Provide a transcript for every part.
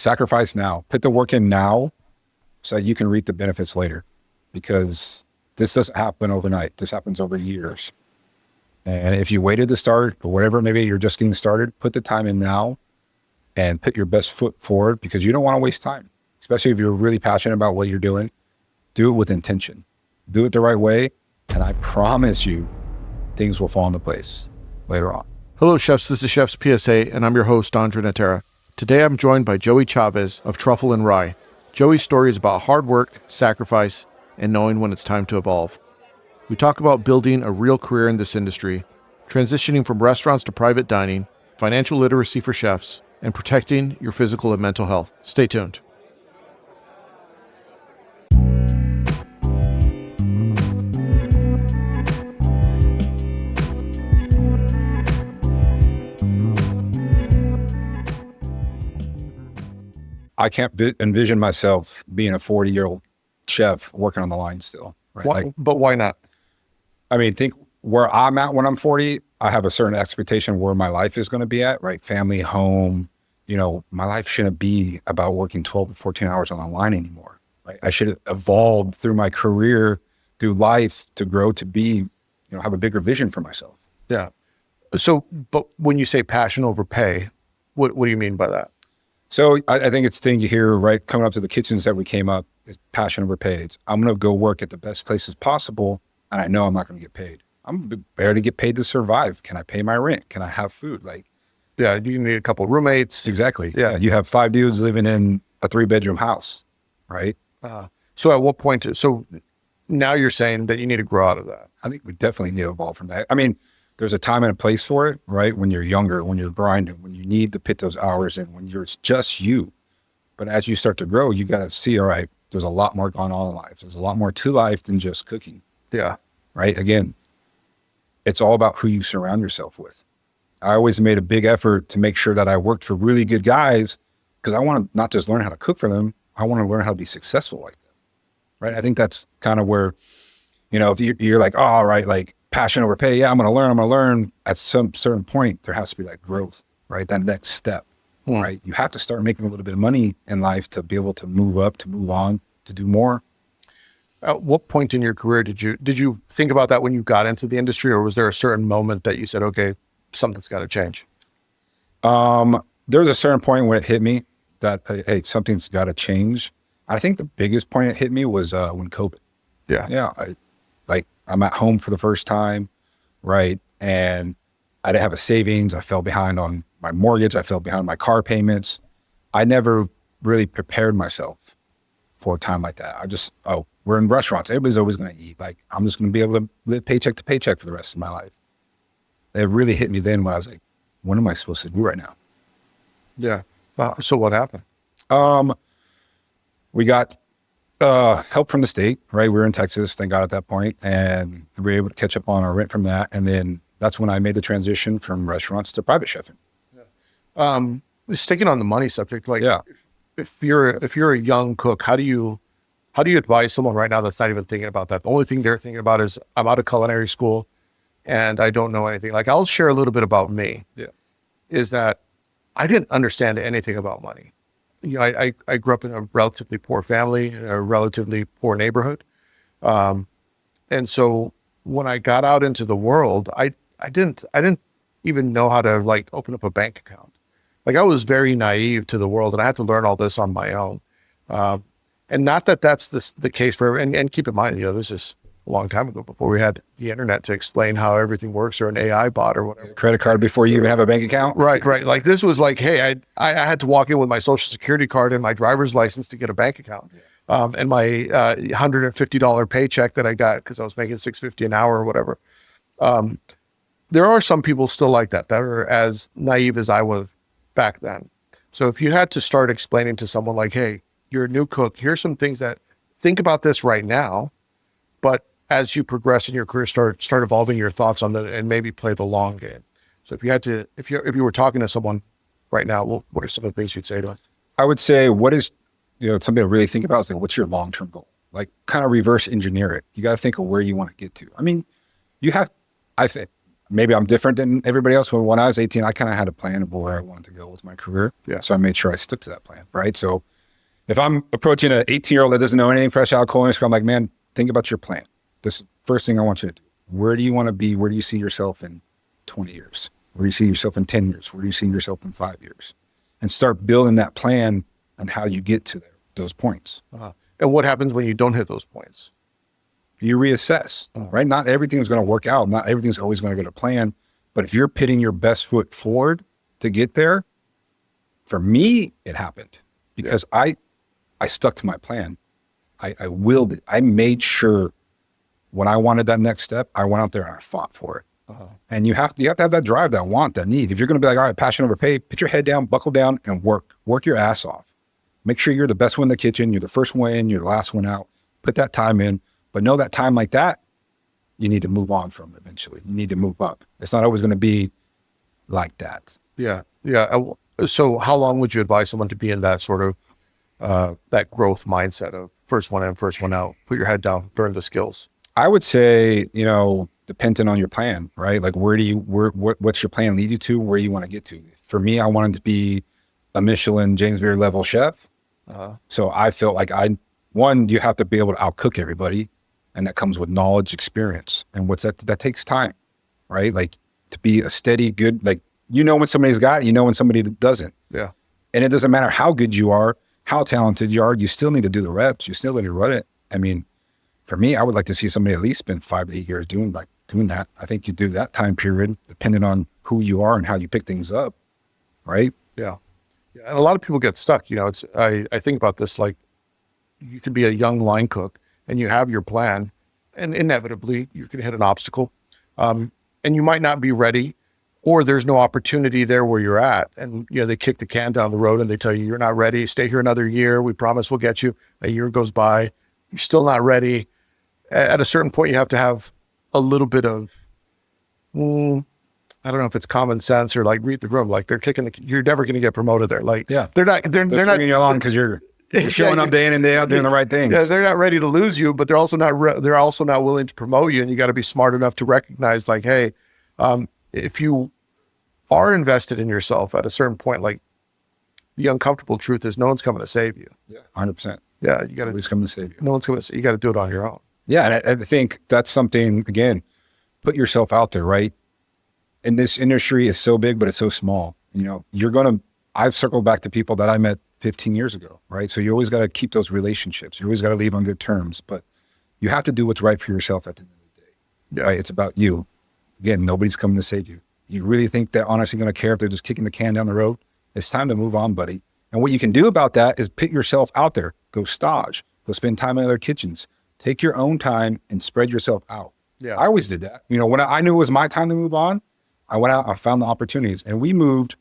sacrifice now, put the work in now so that you can reap the benefits later, because this doesn't happen overnight. This happens over years. And if you waited to start or whatever, maybe you're just getting started, put the time in now and put your best foot forward, because you don't want to waste time, especially if you're really passionate about what you're doing. Do it with intention, do it the right way. And I promise you things will fall into place later on. Hello, chefs. This is Chefs PSA, and I'm your host, Andre Natera. Today, I'm joined by Joey Chavez of Truffle and Rye. Joey's story is about hard work, sacrifice, and knowing when it's time to evolve. We talk about building a real career in this industry, transitioning from restaurants to private dining, financial literacy for chefs, and protecting your physical and mental health. Stay tuned. I can't envision myself being a 40-year-old chef working on the line still. Right? But why not? I mean, think where I'm at when I'm 40, I have a certain expectation where my life is going to be at, right? Family, home, my life shouldn't be about working 12 to 14 hours on the line anymore, right? I should have evolved through my career, through life to grow to be, have a bigger vision for myself. Yeah. So, but when you say passion over pay, what do you mean by that? So I think it's the thing you hear, right? Coming up to the kitchens that we came up, is passion over pay. It's, I'm going to go work at the best places possible, and I know I'm not going to get paid. I'm going to barely get paid to survive. Can I pay my rent? Can I have food? Yeah, you need a couple of roommates. Exactly. Yeah. You have 5 dudes living in a 3-bedroom house, right? So at what point, so now you're saying that you need to grow out of that? I think we definitely need to evolve from that. I mean, there's a time and a place for it, right? When you're younger, when you're grinding, when you need to put those hours in, when it's just you. But as you start to grow, you got to see, all right, there's a lot more going on in life. There's a lot more to life than just cooking. Yeah. Right? Again, it's all about who you surround yourself with. I always made a big effort to make sure that I worked for really good guys, because I want to not just learn how to cook for them, I want to learn how to be successful like them. Right? I think that's kind of where, if you're like, oh, all right, like passion over pay. Yeah, I'm going to learn. At some certain point, there has to be like growth, right? That next step, right? You have to start making a little bit of money in life to be able to move up, to move on, to do more. At what point in your career did you think about that when you got into the industry, or was there a certain moment that you said, okay, something's got to change? There was a certain point where it hit me that, hey, something's got to change. I think the biggest point it hit me was when COVID. Yeah. I'm at home for the first time, right? And I didn't have a savings. I fell behind on my mortgage. I fell behind my car payments. I never really prepared myself for a time like that. We're in restaurants. Everybody's always going to eat. I'm just going to be able to live paycheck to paycheck for the rest of my life. It really hit me then when I was like, what am I supposed to do right now? Yeah. Wow. So what happened? We got help from the state, right? We were in Texas, thank God at that point, and we were able to catch up on our rent from that. And then that's when I made the transition from restaurants to private chefing. Yeah. Sticking on the money subject, yeah. If you're a young cook, how do you advise someone right now that's not even thinking about that? The only thing they're thinking about is, I'm out of culinary school and I don't know anything. I'll share a little bit about me. Yeah. Is that I didn't understand anything about money. I grew up in a relatively poor family, in a relatively poor neighborhood. And so when I got out into the world, I didn't even know how to open up a bank account. I was very naive to the world, and I had to learn all this on my own. And not that that's the case for everyone. And keep in mind, this is a long time ago, before we had the internet to explain how everything works, or an AI bot or whatever. Credit card before you even have a bank account? Right. This was hey, I had to walk in with my social security card and my driver's license to get a bank account. Yeah. And my $150 paycheck that I got because I was making $650 an hour or whatever. There are some people still like that are as naive as I was back then. So if you had to start explaining to someone hey, you're a new cook, here's some things that, think about this right now, but as you progress in your career, start evolving your thoughts on that and maybe play the long game. So if you were talking to someone right now, what are some of the things you'd say to us? I would say, what is, something to really think about is what's your long-term goal? Kind of reverse engineer it. You got to think of where you want to get to. I mean, I think maybe I'm different than everybody else. But when I was 18, I kind of had a plan of where I wanted to go with my career. Yeah. So I made sure I stuck to that plan, right? So if I'm approaching an 18-year-old that doesn't know anything fresh out of culinary school, I'm like, man, think about your plan. This is the first thing I want you to do. Where do you want to be? Where do you see yourself in 20 years? Where do you see yourself in 10 years? Where do you see yourself in 5 years? And start building that plan on how you get to those points. And what happens when you don't hit those points? You reassess, right? Not everything's going to work out. Not everything's always going to go to plan. But if you're putting your best foot forward to get there, for me, it happened because I stuck to my plan. I willed it. I made sure when I wanted that next step, I went out there and I fought for it. And you have to have that drive, that want, that need. If you're going to be like, all right, passion over pay, put your head down, buckle down, and work your ass off. Make sure you're the best one in the kitchen. You're the first one in, you're the last one out. Put that time in, but know that time like that, you need to move on from eventually. You need to move up. It's not always going to be like that. Yeah. So how long would you advise someone to be in that sort of, that growth mindset of first one in, first one out, put your head down, learn the skills? I would say, depending on your plan, right? Like what's your plan lead you to, where you want to get to? For me, I wanted to be a Michelin James Beard level chef. So I felt like you have to be able to outcook everybody, and that comes with knowledge, experience. And that takes time, right? Like to be a steady, good, like, when somebody's got it, when somebody doesn't. Yeah. And it doesn't matter how good you are, how talented you are, you still need to do the reps. You still need to run it. I mean, for me, I would like to see somebody at least spend 5 to 8 years doing that. I think you do that time period, depending on who you are and how you pick things up, right? Yeah. And a lot of people get stuck. I think about this, like you could be a young line cook and you have your plan, and inevitably you can hit an obstacle, and you might not be ready, or there's no opportunity there where you're at. And, they kick the can down the road and they tell you, you're not ready. Stay here another year. We promise we'll get you. A year goes by. You're still not ready. At a certain point, you have to have a little bit of, I don't know if it's common sense or like read the room. Like you're never going to get promoted there. Like, they're not bringing you along because you're showing up day in and day out doing the right things. Yeah, they're not ready to lose you, but they're also not willing to promote you. And you got to be smart enough to recognize, like, hey, if you are invested in yourself at a certain point, like the uncomfortable truth is no one's coming to save you. Yeah, 100%. Yeah, you got to. Nobody's coming to save you. No one's coming to. You got to do it on your own. Yeah, and I think that's something, again, put yourself out there, right? And this industry is so big, but it's so small. I've circled back to people that I met 15 years ago, right? So you always got to keep those relationships. You always got to leave on good terms, but you have to do what's right for yourself at the end of the day. Yeah. Right? It's about you. Again, nobody's coming to save you. You really think they're honestly going to care if they're just kicking the can down the road? It's time to move on, buddy. And what you can do about that is put yourself out there. Go stage. Go spend time in other kitchens. Take your own time and spread yourself out. Yeah. I always did that. When I knew it was my time to move on, I went out, I found the opportunities, and we moved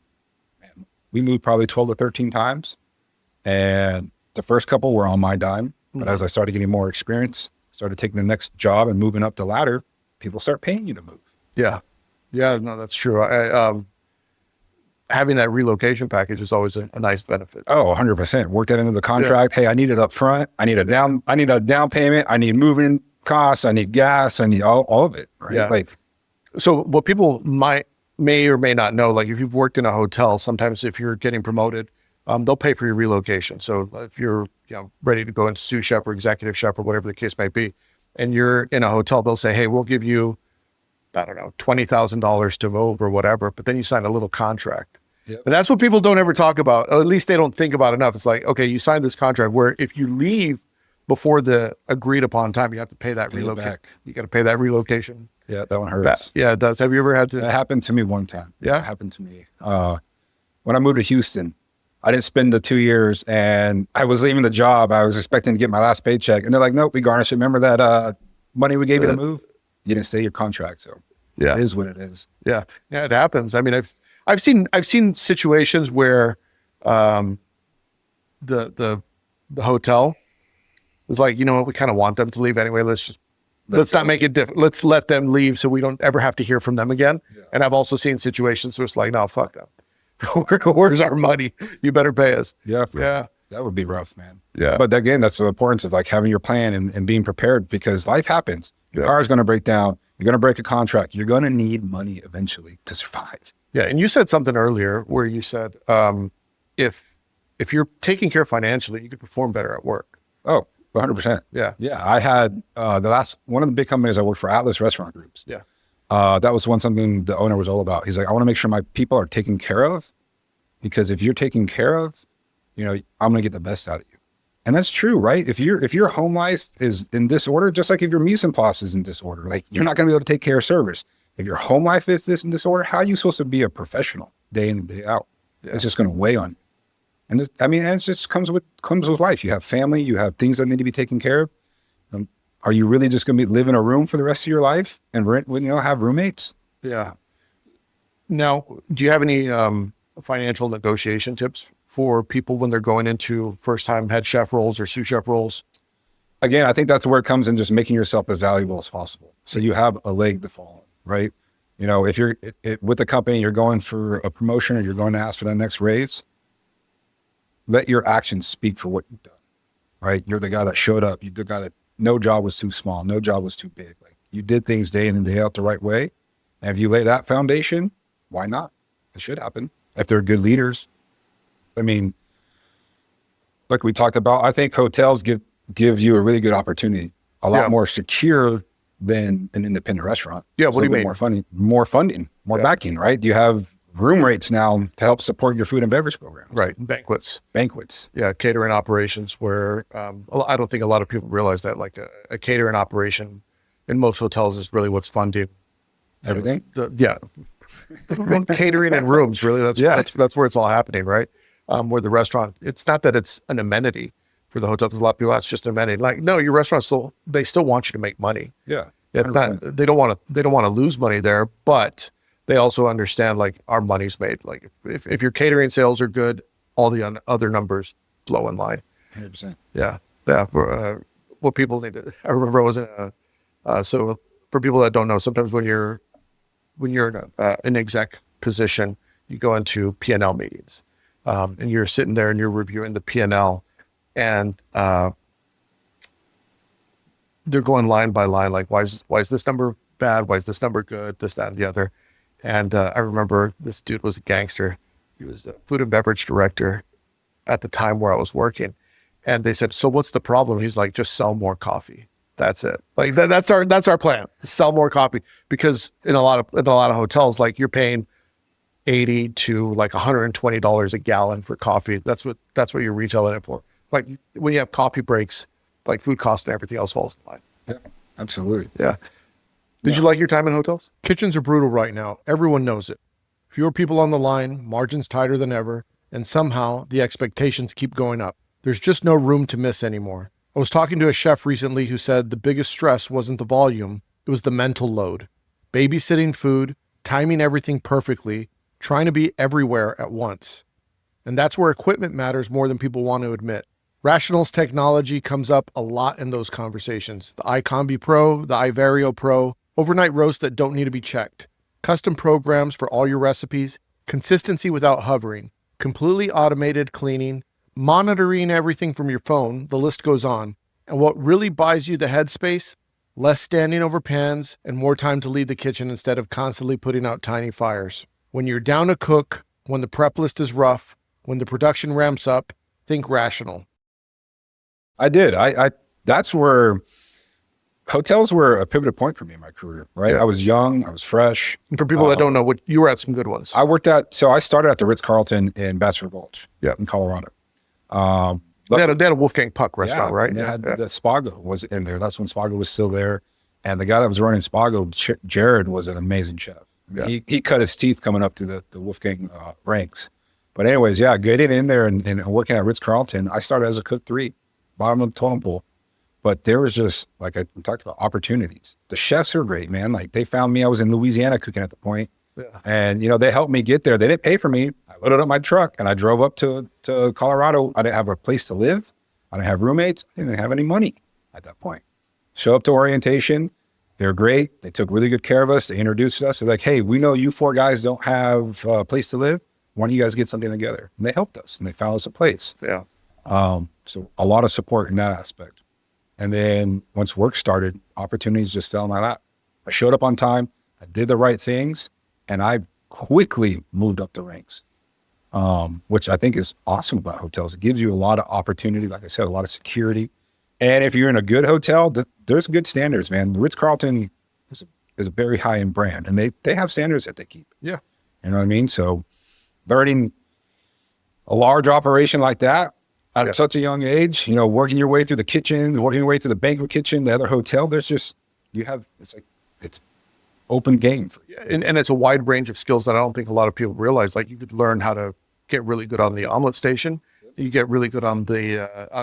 probably 12 to 13 times. And the first couple were on my dime. But as I started getting more experience, started taking the next job and moving up the ladder, people start paying you to move. Yeah. Yeah, no, that's true. Having that relocation package is always a nice benefit. Oh, 100%. Work that into the contract. Yeah. Hey, I need it up front. I need a down payment. I need moving costs. I need gas. I need all of it. Right. Yeah. So what people may or may not know, like if you've worked in a hotel, sometimes if you're getting promoted, they'll pay for your relocation. So if you're ready to go into sous chef or executive chef or whatever the case may be, and you're in a hotel, they'll say, hey, we'll give you, I don't know, $20,000 to move or whatever, but then you sign a little contract. Yep. And that's what people don't ever talk about, or at least they don't think about enough. It's like, okay, you signed this contract where if you leave before the agreed upon time, you have to pay that relocation. You got to pay that relocation. Yeah, that one hurts. Yeah, it does. Have you ever had to? That happened to me one time. Yeah? It happened to me. When I moved to Houston, I didn't spend the 2 years and I was leaving the job. I was expecting to get my last paycheck. And they're like, nope, we garnished it. Remember that money we gave you to move? You didn't stay your contract. So yeah, it is what it is. Yeah. Yeah, it happens. I mean, I've seen situations where the hotel is like, you know what, we kind of want them to leave anyway. Let's not make it different. Let's let them leave so we don't ever have to hear from them again. Yeah. And I've also seen situations where it's like, no, fuck them. Where's our money? You better pay us. Yeah. Yeah. That would be rough, man. Yeah. But again, that's the importance of like having your plan and being prepared because life happens. Your car's going to break down. You're going to break a contract. You're going to need money eventually to survive. Yeah. And you said something earlier where you said, if you're taking care financially, you could perform better at work. Oh, 100%. Yeah. Yeah. I had one of the big companies I worked for, Atlas Restaurant Groups. Yeah. That was something the owner was all about. He's like, I want to make sure my people are taken care of, because if you're taken care of, I'm going to get the best out of you. And that's true, right? If your home life is in disorder, just like if your mise en place is in disorder, like you're not going to be able to take care of service. If your home life is in disorder, how are you supposed to be a professional day in and day out? Yeah. It's just going to weigh on you. And it just comes with life. You have family, you have things that need to be taken care of. Are you really just going to live in a room for the rest of your life and have roommates? Yeah. Now, do you have any financial negotiation tips for people when they're going into first-time head chef roles or sous chef roles? Again, I think that's where it comes in, just making yourself as valuable as possible. So you have a leg to fall on, right? If you're with the company, you're going for a promotion or you're going to ask for that next raise, let your actions speak for what you've done, right? You're the guy that showed up. You're the guy that no job was too small. No job was too big. Like, you did things day in and day out the right way. And if you lay that foundation, why not? It should happen if they're good leaders. I mean, like we talked about, I think hotels give you a really good opportunity, a lot more secure than an independent restaurant. Yeah, what do you mean? More funding, more backing, right? You have room rates now to help support your food and beverage programs. Right, banquets. Yeah, catering operations where I don't think a lot of people realize that, like a catering operation in most hotels is really what's funding everything. Catering and rooms, really. That's where it's all happening, right? Where the restaurant, it's not that it's an amenity for the hotel, because a lot of people, that's just an amenity. Like, no, your restaurant they still want you to make money. Yeah. It's not, they don't want to lose money there, but they also understand, like, our money's made. Like, if your catering sales are good, all the other numbers flow in line. 100%. Yeah. What people need to, I remember I was so for people that don't know, sometimes when you're in an exec position, you go into P&L meetings. And you're sitting there and you're reviewing the P&L, and they're going line by line, like, why is this number bad? Why is this number good? This, that, and the other. And I remember this dude was a gangster. He was the food and beverage director at the time where I was working. And they said, so what's the problem? He's like, just sell more coffee. That's it. Like, that's our plan. Sell more coffee. Because in a lot of hotels, like, you're paying $80 to like $120 a gallon for coffee. That's what you're retailing it for. Like, when you have coffee breaks, like, food costs and everything else falls in line. Yeah, absolutely. Yeah. Did you like your time in hotels? Kitchens are brutal right now. Everyone knows it. Fewer people on the line, margins tighter than ever, and somehow the expectations keep going up. There's just no room to miss anymore. I was talking to a chef recently who said the biggest stress wasn't the volume, it was the mental load. Babysitting food, timing everything perfectly, trying to be everywhere at once. And that's where equipment matters more than people want to admit. Rational's technology comes up a lot in those conversations. The iCombi Pro, the iVario Pro, overnight roasts that don't need to be checked, custom programs for all your recipes, consistency without hovering, completely automated cleaning, monitoring everything from your phone, the list goes on. And what really buys you the headspace? Less standing over pans and more time to lead the kitchen instead of constantly putting out tiny fires. When you're down to cook, when the prep list is rough, when the production ramps up, think Rational. I did. That's where hotels were a pivotal point for me in my career, right? Yeah. I was young, I was fresh. And for people that don't know, you were at some good ones. I started at the Ritz-Carlton in Bachelor Gulch, in Colorado. They had a Wolfgang Puck restaurant, right? And they had the Spago was in there. That's when Spago was still there. And the guy that was running Spago, Jared, was an amazing chef. Yeah. He cut his teeth coming up to the Wolfgang ranks. But anyways, getting in there and working at Ritz-Carlton, I started as a cook 3, bottom of the totem pole. But there was just, like I talked about, opportunities. The chefs are great, man. Like, they found me. I was in Louisiana cooking at the point. Yeah. And, they helped me get there. They didn't pay for me. I loaded up my truck and I drove up to Colorado. I didn't have a place to live. I didn't have roommates. I didn't have any money at that point. Show up to orientation. They're great. They took really good care of us. They introduced us. They're like, hey, we know you 4 guys don't have a place to live. Why don't you guys get something together? And they helped us and they found us a place. Yeah. So a lot of support in that aspect. And then once work started, opportunities just fell in my lap. I showed up on time. I did the right things, and I quickly moved up the ranks, which I think is awesome about hotels. It gives you a lot of opportunity, like I said, a lot of security. And if you're in a good hotel, there's good standards, man. Ritz-Carlton is a very high-end brand, and they have standards that they keep. Yeah. You know what I mean? So learning a large operation like that at such a young age, working your way through the kitchen, working your way through the banquet kitchen, the other hotel, it's open game for you. And it's a wide range of skills that I don't think a lot of people realize. Like, you could learn how to get really good on the omelet station. You get really good on the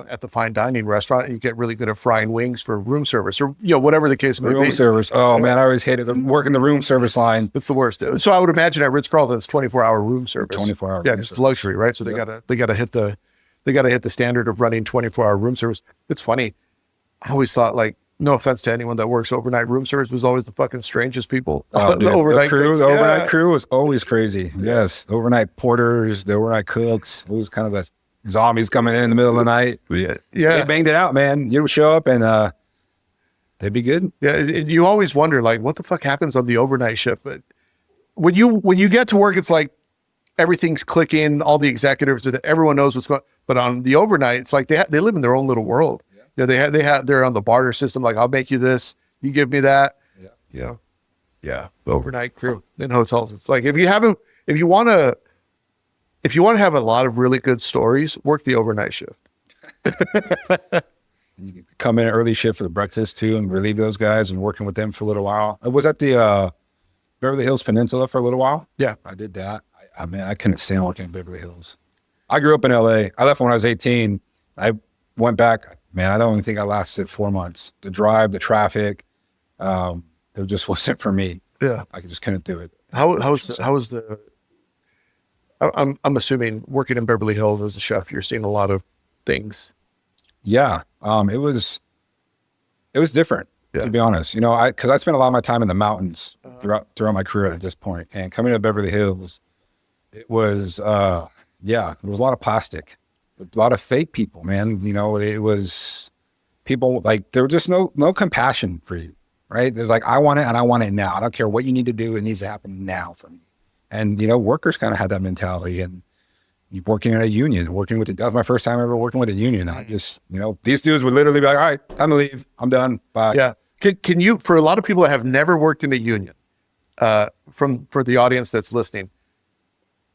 at the fine dining restaurant, and you get really good at frying wings for room service, or whatever the case may be. Room service. Oh man, I always hated working the room service line. It's the worst. So I would imagine at Ritz-Carlton it's 24-hour room service. 24 hours. Yeah, it's luxury, right? So they gotta hit the standard of running 24-hour room service. It's funny. I always thought, like, no offense to anyone that works overnight room service, was always the fucking strangest people. Oh, the overnight crew was always crazy. Yes, overnight porters, the overnight cooks. It was kind of a zombies coming in the middle of the night. Yeah. They banged it out, man. You would show up and they'd be good. Yeah. You always wonder, like, what the fuck happens on the overnight shift? But when you get to work, it's like everything's clicking, all the executives, everyone knows what's going on. But on the overnight, it's like they live in their own little world. Yeah. They're on the barter system. Like, I'll make you this, you give me that. Yeah. Yeah. The overnight crew in hotels. It's like, if you want to have a lot of really good stories, work the overnight shift. You come in early shift for the breakfast too, and relieve those guys and working with them for a little while. I was at the Beverly Hills Peninsula for a little while. Yeah. I did that. I couldn't stand working in Beverly Hills. I grew up in LA. I left when I was 18. I went back. Man, I don't even think I lasted 4 months. The drive, the traffic, it just wasn't for me. Yeah. I just couldn't do it. I'm assuming working in Beverly Hills as a chef, you're seeing a lot of things. Yeah. It was different, to be honest, because I spent a lot of my time in the mountains throughout my career at this point, and coming to Beverly Hills, it was, there was a lot of plastic, a lot of fake people, man. It was people, like, there was just no compassion for you, right? There's like, I want it and I want it now. I don't care what you need to do. It needs to happen now for me. And, workers kind of had that mentality, and you're working in a union, that was my first time ever working with a union. I just, these dudes would literally be like, all right, time to leave. I'm done. Bye. Yeah. Can you, for a lot of people that have never worked in a union, for the audience that's listening,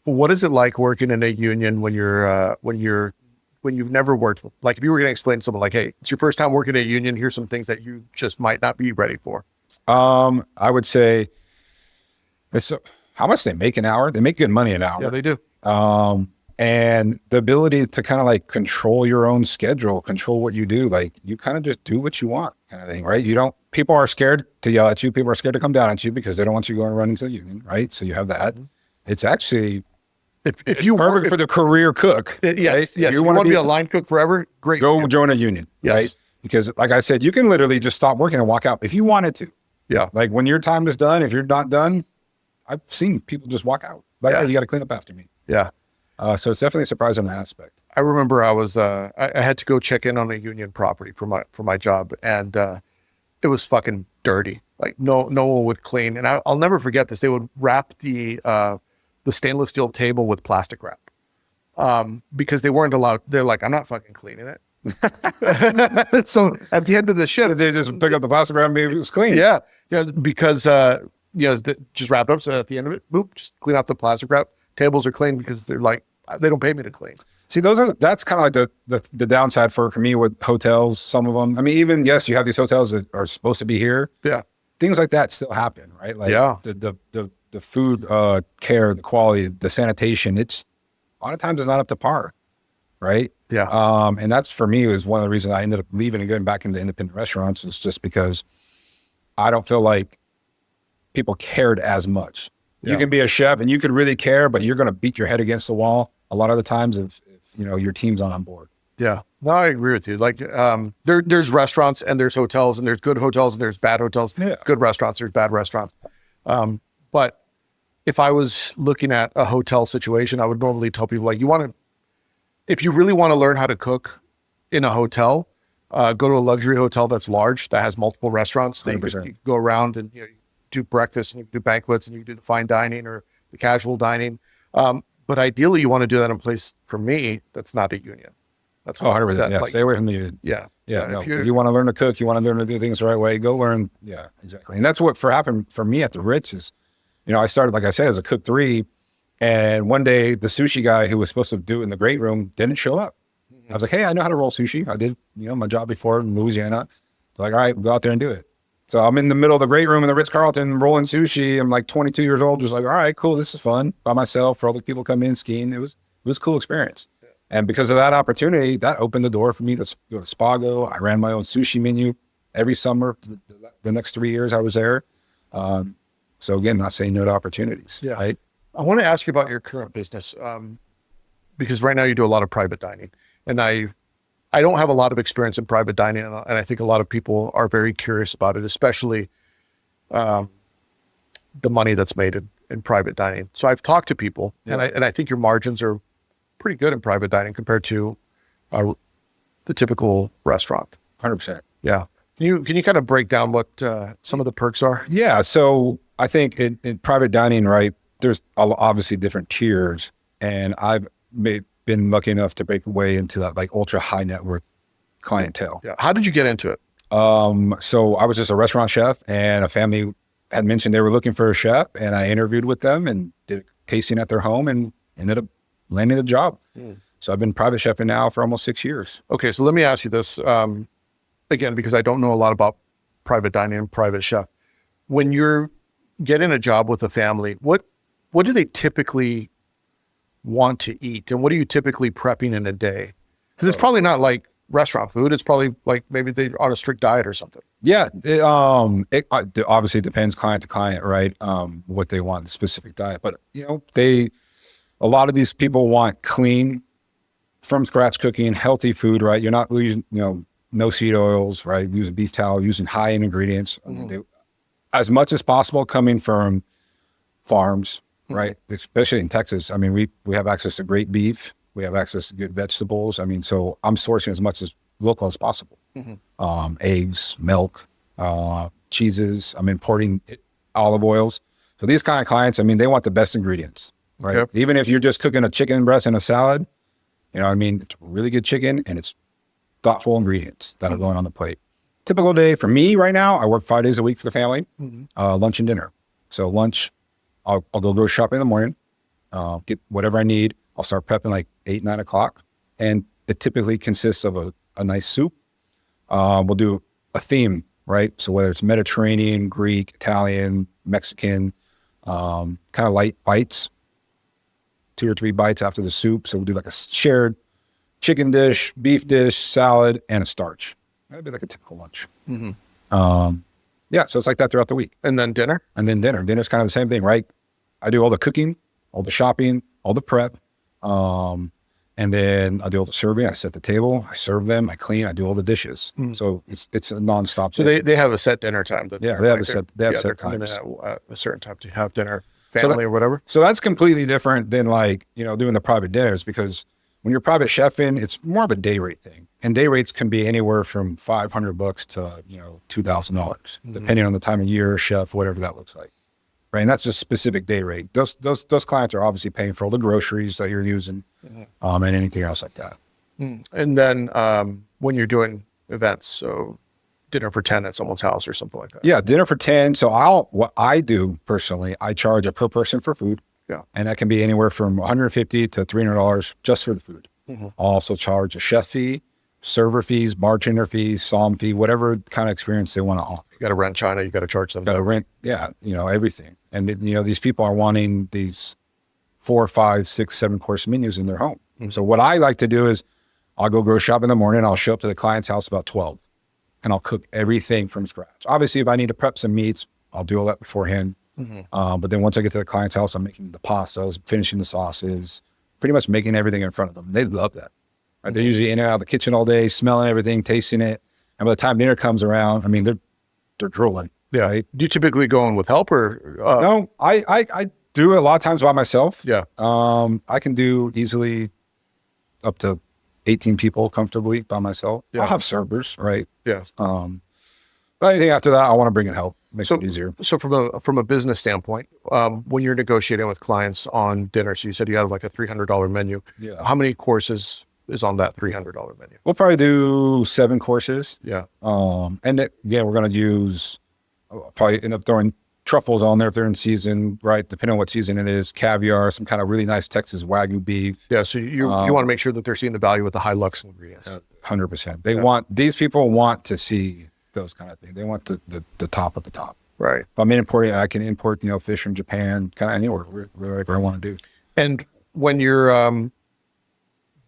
what is it like working in a union when you've never worked with, like, if you were going to explain to someone, like, hey, it's your first time working in a union, here's some things that you just might not be ready for. I would say it's how much they make an hour. They make good money an hour. Yeah, they do. And the ability to kind of like control your own schedule, control what you do. Like, you kind of just do what you want, kind of thing, right? People are scared to yell at you. People are scared to come down at you because they don't want you to go and run into the union, right? So you have that. It's actually, if you perfect for the career cook. Yes. Right? You want to be a line cook forever? Great. Go join a union, right? Because like I said, you can literally just stop working and walk out if you wanted to. Yeah. Like, when your time is done, if you're not done, I've seen people just walk out. Like, oh, you got to clean up after me. Yeah. So it's definitely a surprising aspect. I remember I was I had to go check in on a union property for my job, and it was fucking dirty. Like, no one would clean, and I'll never forget this. They would wrap the stainless steel table with plastic wrap because they weren't allowed. They're like, I'm not fucking cleaning it. So at the end of the shift, they just pick up the plastic wrap and maybe it was clean. Yeah, because just wrap it up. So at the end of it, boop, just clean out the plastic wrap. Tables are clean because they're like, they don't pay me to clean. See, that's kind of like the downside for me with hotels. Some of them, I mean, even, yes, you have these hotels that are supposed to be here. Yeah. Things like that still happen, right? Like, the food care, the quality, the sanitation, it's a lot of times it's not up to par, right? Yeah. And that's, for me, was one of the reasons I ended up leaving and going back into independent restaurants. It's just because I don't feel like people cared as much. Yeah. You can be a chef and you could really care, but you're going to beat your head against the wall a lot of the times if your team's not on board. Yeah, no, I agree with you. Like, there's restaurants and there's hotels, and there's good hotels and there's bad hotels. Yeah. Good restaurants, there's bad restaurants. But if I was looking at a hotel situation, I would normally tell people, like, if you really want to learn how to cook in a hotel, go to a luxury hotel that's large, that has multiple restaurants. That you go around and do breakfast and you can do banquets and you can do the fine dining or the casual dining. But ideally you want to do that in a place, for me, that's not a union. That's 100%. Yeah, like, stay away from the. yeah. Yeah, no. If If you want to learn to cook, you want to learn to do things the right way, go learn. Yeah, exactly. And that's what happened for me at the Ritz is, I started, like I said, as a cook 3, and one day the sushi guy who was supposed to do it in the great room didn't show up. I was like, hey, I know how to roll sushi. I did, my job before in Louisiana. They're like, all right, go out there and do it. So I'm in the middle of the great room in the Ritz-Carlton rolling sushi. I'm like 22 years old, just like, all right, cool. This is fun by myself for all the people come in skiing. It was a cool experience. And because of that opportunity, that opened the door for me to go to Spago. I ran my own sushi menu every summer. The next 3 years I was there. So again, not saying no to opportunities. Yeah. Right? I want to ask you about your current business, because right now you do a lot of private dining, and I don't have a lot of experience in private dining, and I think a lot of people are very curious about it, especially the money that's made in private dining. So I've talked to people, and I think your margins are pretty good in private dining compared to the typical restaurant. 100%. Yeah. Can you kind of break down what some of the perks are? Yeah. So I think in private dining, right, there's obviously different tiers, and I've been lucky enough to break away into that like ultra high net worth clientele. Yeah. How did you get into it? So I was just a restaurant chef, and a family had mentioned they were looking for a chef, and I interviewed with them and did a tasting at their home and ended up landing the job. So I've been private chefing now for almost 6 years. Okay. So let me ask you this, again, because I don't know a lot about private dining and private chef. When you're getting a job with a family, what do they typically want to eat? And what are you typically prepping in a day? Because it's probably not like restaurant food. It's probably like maybe they're on a strict diet or something. Yeah. It obviously depends client to client, right? What they want, the specific diet. But, a lot of these people want clean, from scratch cooking, healthy food, right? You're not using, no seed oils, right? Using beef tallow, using high end ingredients. As much as possible coming from farms, right? Especially in Texas. I mean, we have access to great beef. We have access to good vegetables. I mean, so I'm sourcing as much as local as possible. Eggs, milk, cheeses. I'm importing olive oils. So these kind of clients, I mean, they want the best ingredients, right? Yep. Even if you're just cooking a chicken breast and a salad, it's really good chicken and it's thoughtful ingredients that are going on the plate. Typical day for me right now, I work 5 days a week for the family, lunch and dinner. So lunch, I'll go grocery shopping in the morning, get whatever I need. I'll start prepping like 8, 9 o'clock. And it typically consists of a nice soup. We'll do a theme, right? So whether it's Mediterranean, Greek, Italian, Mexican, kind of light bites, 2 or 3 bites after the soup. So we'll do like a shared chicken dish, beef dish, salad, and a starch. That'd be like a typical lunch. So it's like that throughout the week. And then dinner? And then dinner. Dinner's kind of the same thing, right? I do all the cooking, all the shopping, all the prep. And then I do all the serving. I set the table, I serve them, I clean, I do all the dishes. So it's a nonstop. So they have a set dinner time. They have set times. At a certain time to have dinner, So family or whatever. So that's completely different than like, doing the private dinners, because when you're private chefing, it's more of a day rate thing. And day rates can be anywhere from $500 to, $2,000, depending on the time of year, chef, whatever that looks like. Right. And that's a specific day rate. Those clients are obviously paying for all the groceries that you're using, and anything else like that. And then when you're doing events, so dinner for 10 at someone's house or something like that. Yeah, dinner for 10. So what I do personally, I charge a per person for food. Yeah. And that can be anywhere from $150 to $300 just for the food. I'll also charge a chef fee, server fees, bartender fees, som fee, whatever kind of experience they want to offer. You got to rent China, you got to charge them. Got to rent, everything. And these people are wanting these 4, 5, 6, 7 course menus in their home. So what I like to do is I'll go grocery shop in the morning. I'll show up to the client's house about 12, and I'll cook everything from scratch. Obviously, if I need to prep some meats, I'll do all that beforehand. But then once I get to the client's house, I'm making the pastas, finishing the sauces, pretty much making everything in front of them. They love that. Right? They're usually in and out of the kitchen all day, smelling everything, tasting it. And by the time dinner comes around, I mean, they're drooling. Yeah. Right? Do you typically go in with help or? No, I do it a lot of times by myself. Yeah. I can do easily up to 18 people comfortably by myself. Yeah. I'll have servers, right? Yes. But anything after that, I want to bring in help. Makes it easier. So from a business standpoint, when you're negotiating with clients on dinner, so you said you have like a $300 menu. Yeah. How many courses is on that $300 menu? We'll probably do 7 courses. Yeah. And again, we're going to use, probably end up throwing truffles on there if they're in season, right? Depending on what season it is, caviar, some kind of really nice Texas Wagyu beef. Yeah. So you want to make sure that they're seeing the value with the high lux ingredients. 100%. These people want to see those kind of things. They want the top of the top. Right. If I'm importing, I can import, fish from Japan, kind of anywhere, wherever I want to do. And when you're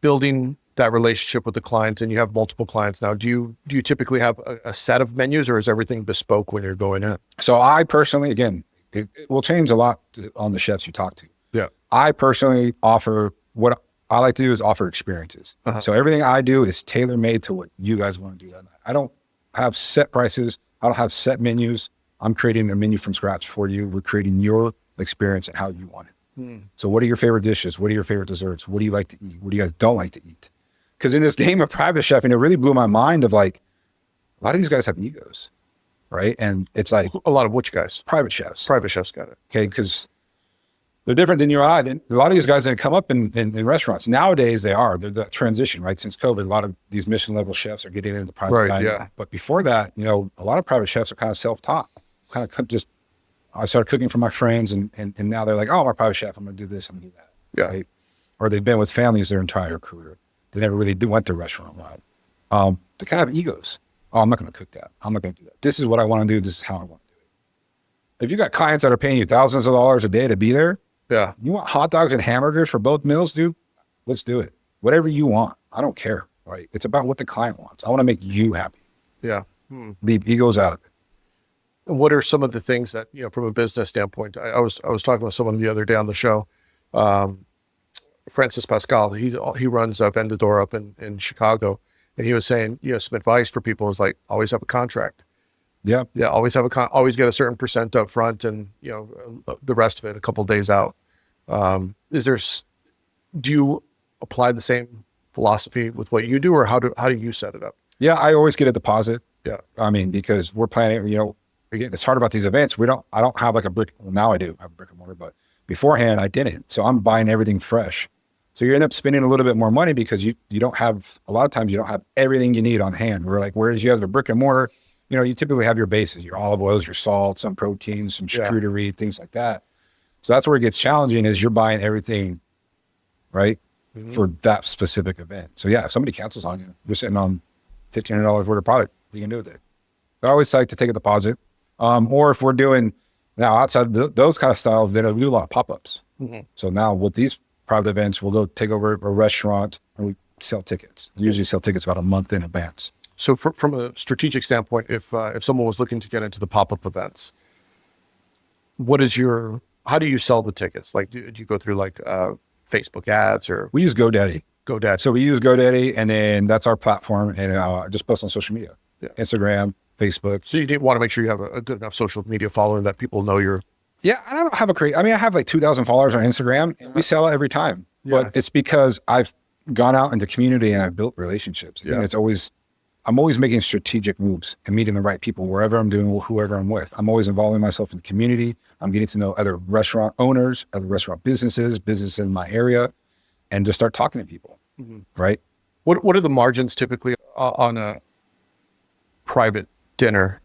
building that relationship with the client and you have multiple clients now, do you typically have a set of menus, or is everything bespoke when you're going in? So I personally, again, it will change a lot on the chefs you talk to. Yeah. I personally offer, what I like to do is offer experiences. So everything I do is tailor made to what you guys want to do that night. I don't have set prices. I don't have set menus. I'm creating a menu from scratch for you. We're creating your experience and how you want it. So what are your favorite dishes? What are your favorite desserts? What do you like to eat? What do you guys don't like to eat? Because in this game of private chefing, it really blew my mind of like, a lot of these guys have egos, right? And it's like A lot of which guys? private chefs. Private chefs, got it. Okay, because they're different than you or I. A lot of these guys didn't come up in restaurants. Nowadays, they're that transition, right? Since COVID, a lot of these Michelin level chefs are getting into private dining. Yeah. But before that, a lot of private chefs are kind of self-taught. I started cooking for my friends, and now they're like, oh, I'm a private chef. I'm going to do this. I'm going to do that. Yeah. Right? Or they've been with families their entire career. They never really went the restaurant route. They kind of have egos. Oh, I'm not going to cook that. I'm not going to do that. This is what I want to do. This is how I want to do it. If you got clients that are paying you thousands of dollars a day to be there, Yeah. you want hot dogs and hamburgers for both meals, dude? Let's do it. Whatever you want. I don't care, right? It's about what the client wants. I want to make you happy. Yeah. Leave egos out of it. And what are some of the things that, from a business standpoint, I was talking with someone the other day on the show, Francis Pascal, he runs Vendedor up in Chicago. And he was saying, some advice for people is like, always have a contract. Yeah. Yeah. Always have always get a certain percent up front and, the rest of it a couple of days out. Do you apply the same philosophy with what you do, or how do you set it up? Yeah. I always get a deposit. Yeah. I mean, because we're planning, again, it's hard about these events. I don't have like a brick. Well, now I do have a brick and mortar, but beforehand I didn't. So I'm buying everything fresh. So you end up spending a little bit more money because you don't have, a lot of times you don't have everything you need on hand. Whereas you have a brick and mortar, you typically have your bases, your olive oils, your salt, some proteins, some charcuterie, things like that. So that's where it gets challenging, is you're buying everything, right, for that specific event. So yeah, if somebody cancels on you, you're sitting on $1,500 worth of product. What you can do with it? I always like to take a deposit. Or if we're doing now outside those kind of styles, then we do a lot of pop-ups. So now with these private events, we'll go take over a restaurant and we sell tickets. We usually sell tickets about a month in advance. So from a strategic standpoint, if someone was looking to get into the pop-up events, how do you sell the tickets? Like, do you go through like Facebook ads, or? We use GoDaddy. So we use GoDaddy, and then that's our platform, and just post on social media, Instagram, Facebook. So you didn't want to make sure you have a good enough social media following that people know you're. Yeah, I don't have I have like 2,000 followers on Instagram, and we sell it every time. But it's because I've gone out into community and I've built relationships. And I'm always making strategic moves and meeting the right people wherever I'm doing, whoever I'm with. I'm always involving myself in the community. I'm getting to know other restaurant owners, other restaurant businesses in my area, and just start talking to people, right? What are the margins typically on a private dinner?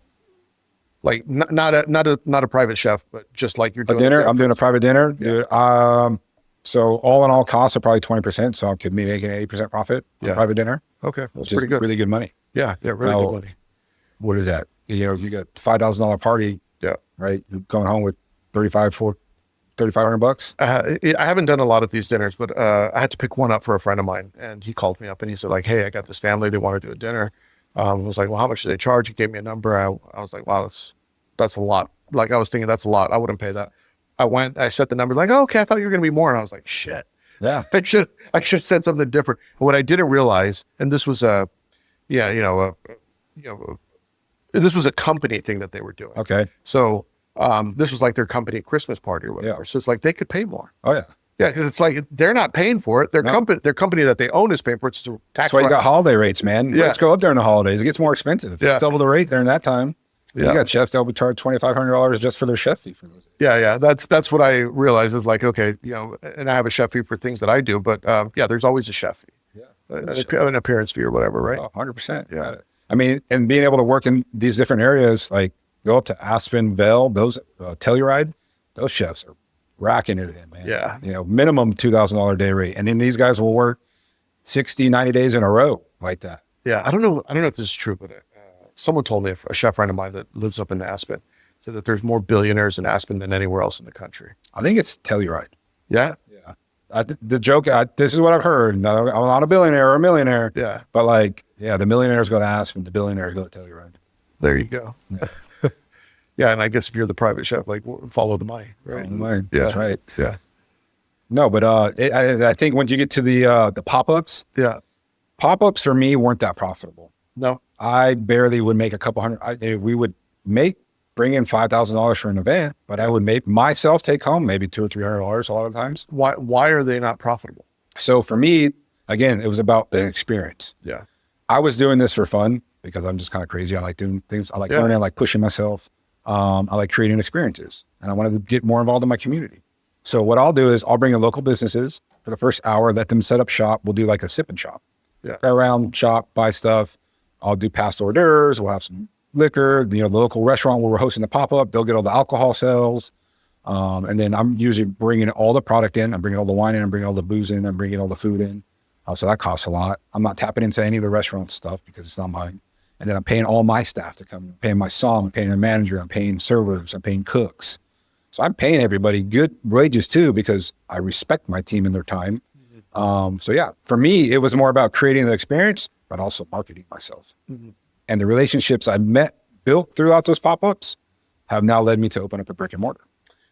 Like not a private chef, but just like you're doing a dinner. I'm doing a private dinner. Yeah. So all in all costs are probably 20%. So I could be making 80% profit on a private dinner. Okay. That's pretty good. Really good money. Yeah. Yeah. Really good money. What is that? If you got $5,000 party, right? You're going home with $3,500. I haven't done a lot of these dinners, but I had to pick one up for a friend of mine, and he called me up and he said like, hey, I got this family. They want to do a dinner. I was like, well, how much do they charge? He gave me a number. I was like, wow, that's a lot. Like I was thinking that's a lot. I wouldn't pay that. I set the number like, oh, okay, I thought you were going to be more. And I was like, shit. Yeah. I should have said something different. But what I didn't realize, and this was this was a company thing that they were doing. Okay. So this was like their company Christmas party or whatever. Yeah. So it's like they could pay more. Oh yeah. Yeah, because it's like they're not paying for it. Their company that they own is paying for it. It's a tax. That's why you got holiday rates, man. Yeah. Rates go up during the holidays. It gets more expensive. It's double the rate during that time. You got chefs that will charge $2,500 just for their chef fee for those. Yeah. That's what I realized is like, okay, and I have a chef fee for things that I do, but there's always a chef fee, an appearance fee or whatever, right? 100%. Yeah. I mean, and being able to work in these different areas, like go up to Aspen, Vail, those Telluride, those chefs are racking it in, man. Yeah. Minimum $2,000 day rate. And then these guys will work 60, 90 days in a row like that. Yeah. I don't know if this is true, but someone told me, a chef friend of mine that lives up in Aspen, said that there's more billionaires in Aspen than anywhere else in the country. I think it's Telluride. Yeah. The joke, this is what I've heard. No, I'm not a billionaire or a millionaire. Yeah. But the millionaires go to Aspen, the billionaires go to Telluride. There you go. Yeah. Yeah. And I guess if you're the private chef, follow the money, right? Follow the money. Yeah. That's right. Yeah. No, but I think once you get to the pop-ups, Yeah. pop-ups for me weren't that profitable. No. I barely would make a couple hundred. We would bring in $5,000 for an event, but I would make myself take home maybe $200 or $300 a lot of times. Why are they not profitable? So for me, again, it was about the experience. Yeah. I was doing this for fun because I'm just kind of crazy. I like doing things. I like learning. I like pushing myself. I like creating experiences, and I wanted to get more involved in my community. So what I'll do is I'll bring in local businesses for the first hour, let them set up shop. We'll do like a sip and shop. Yeah. Go around, shop, buy stuff. I'll do past hors d'oeuvres. We'll have some liquor. The local restaurant where we're hosting the pop-up, they'll get all the alcohol sales. And then I'm usually bringing all the product in. I'm bringing all the wine in. I'm bringing all the booze in. I'm bringing all the food in. So that costs a lot. I'm not tapping into any of the restaurant stuff because it's not mine. And then I'm paying all my staff to come. I'm paying my som, I'm paying a manager, I'm paying servers, I'm paying cooks. So I'm paying everybody good wages too because I respect my team and their time. For me, it was more about creating the experience, but also marketing myself. Mm-hmm. And the relationships I built throughout those pop-ups have now led me to open up a brick and mortar.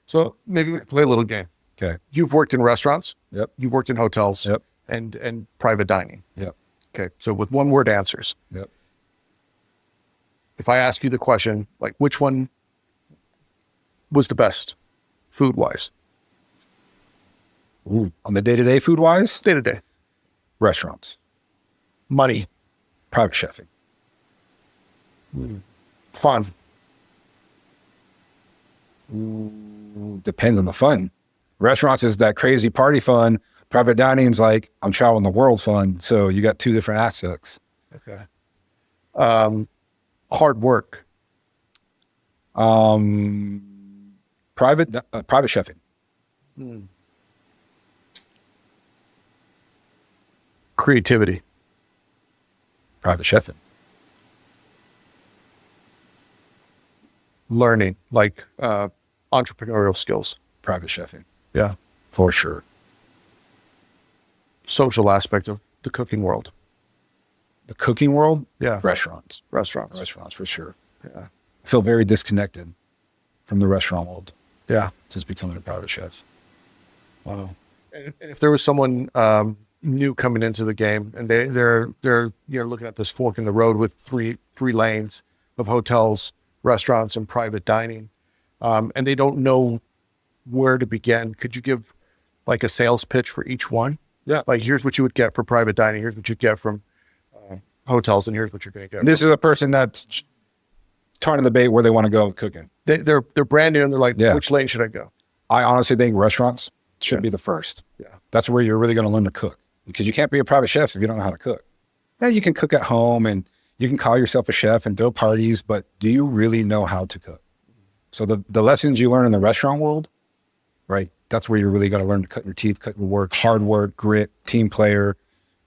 So maybe we play a little game. Okay. You've worked in restaurants. Yep. You've worked in hotels. Yep. And private dining. Yep. Okay. So with one word answers. Yep. If I ask you the question, like which one was the best food wise? Ooh, on the day-to-day food wise? Day to day. Restaurants. Money. Private chefing. Fun. Depends on the fun. Restaurants is that crazy party fun. Private dining is like I'm traveling the world fun. So you got two different aspects. Okay. Hard work. Private chefing. Creativity. Private chefing. Learning, like entrepreneurial skills. Private chefing. Yeah. For sure. Social aspect of the cooking world. The cooking world? Yeah. Restaurants. Restaurants for sure. Yeah. I feel very disconnected from the restaurant world. Yeah. Since becoming a private chef. Wow. And if there was someone new coming into the game and they're looking at this fork in the road with three lanes of hotels, restaurants, and private dining, and they don't know where to begin, could you give like a sales pitch for each one? Yeah. Like here's what you would get for private dining. Here's what you get from hotels, and here's what you're going to get. This is a person that's trying to debate where they want to go with cooking. They're brand new and they're like, which lane should I go? I honestly think restaurants should be the first. Yeah. That's where you're really going to learn to cook because you can't be a private chef if you don't know how to cook. Yeah, you can cook at home and you can call yourself a chef and throw parties, but do you really know how to cook? So the lessons you learn in the restaurant world, right? That's where you're really going to learn to cut your teeth, cut your work, hard work, grit, team player.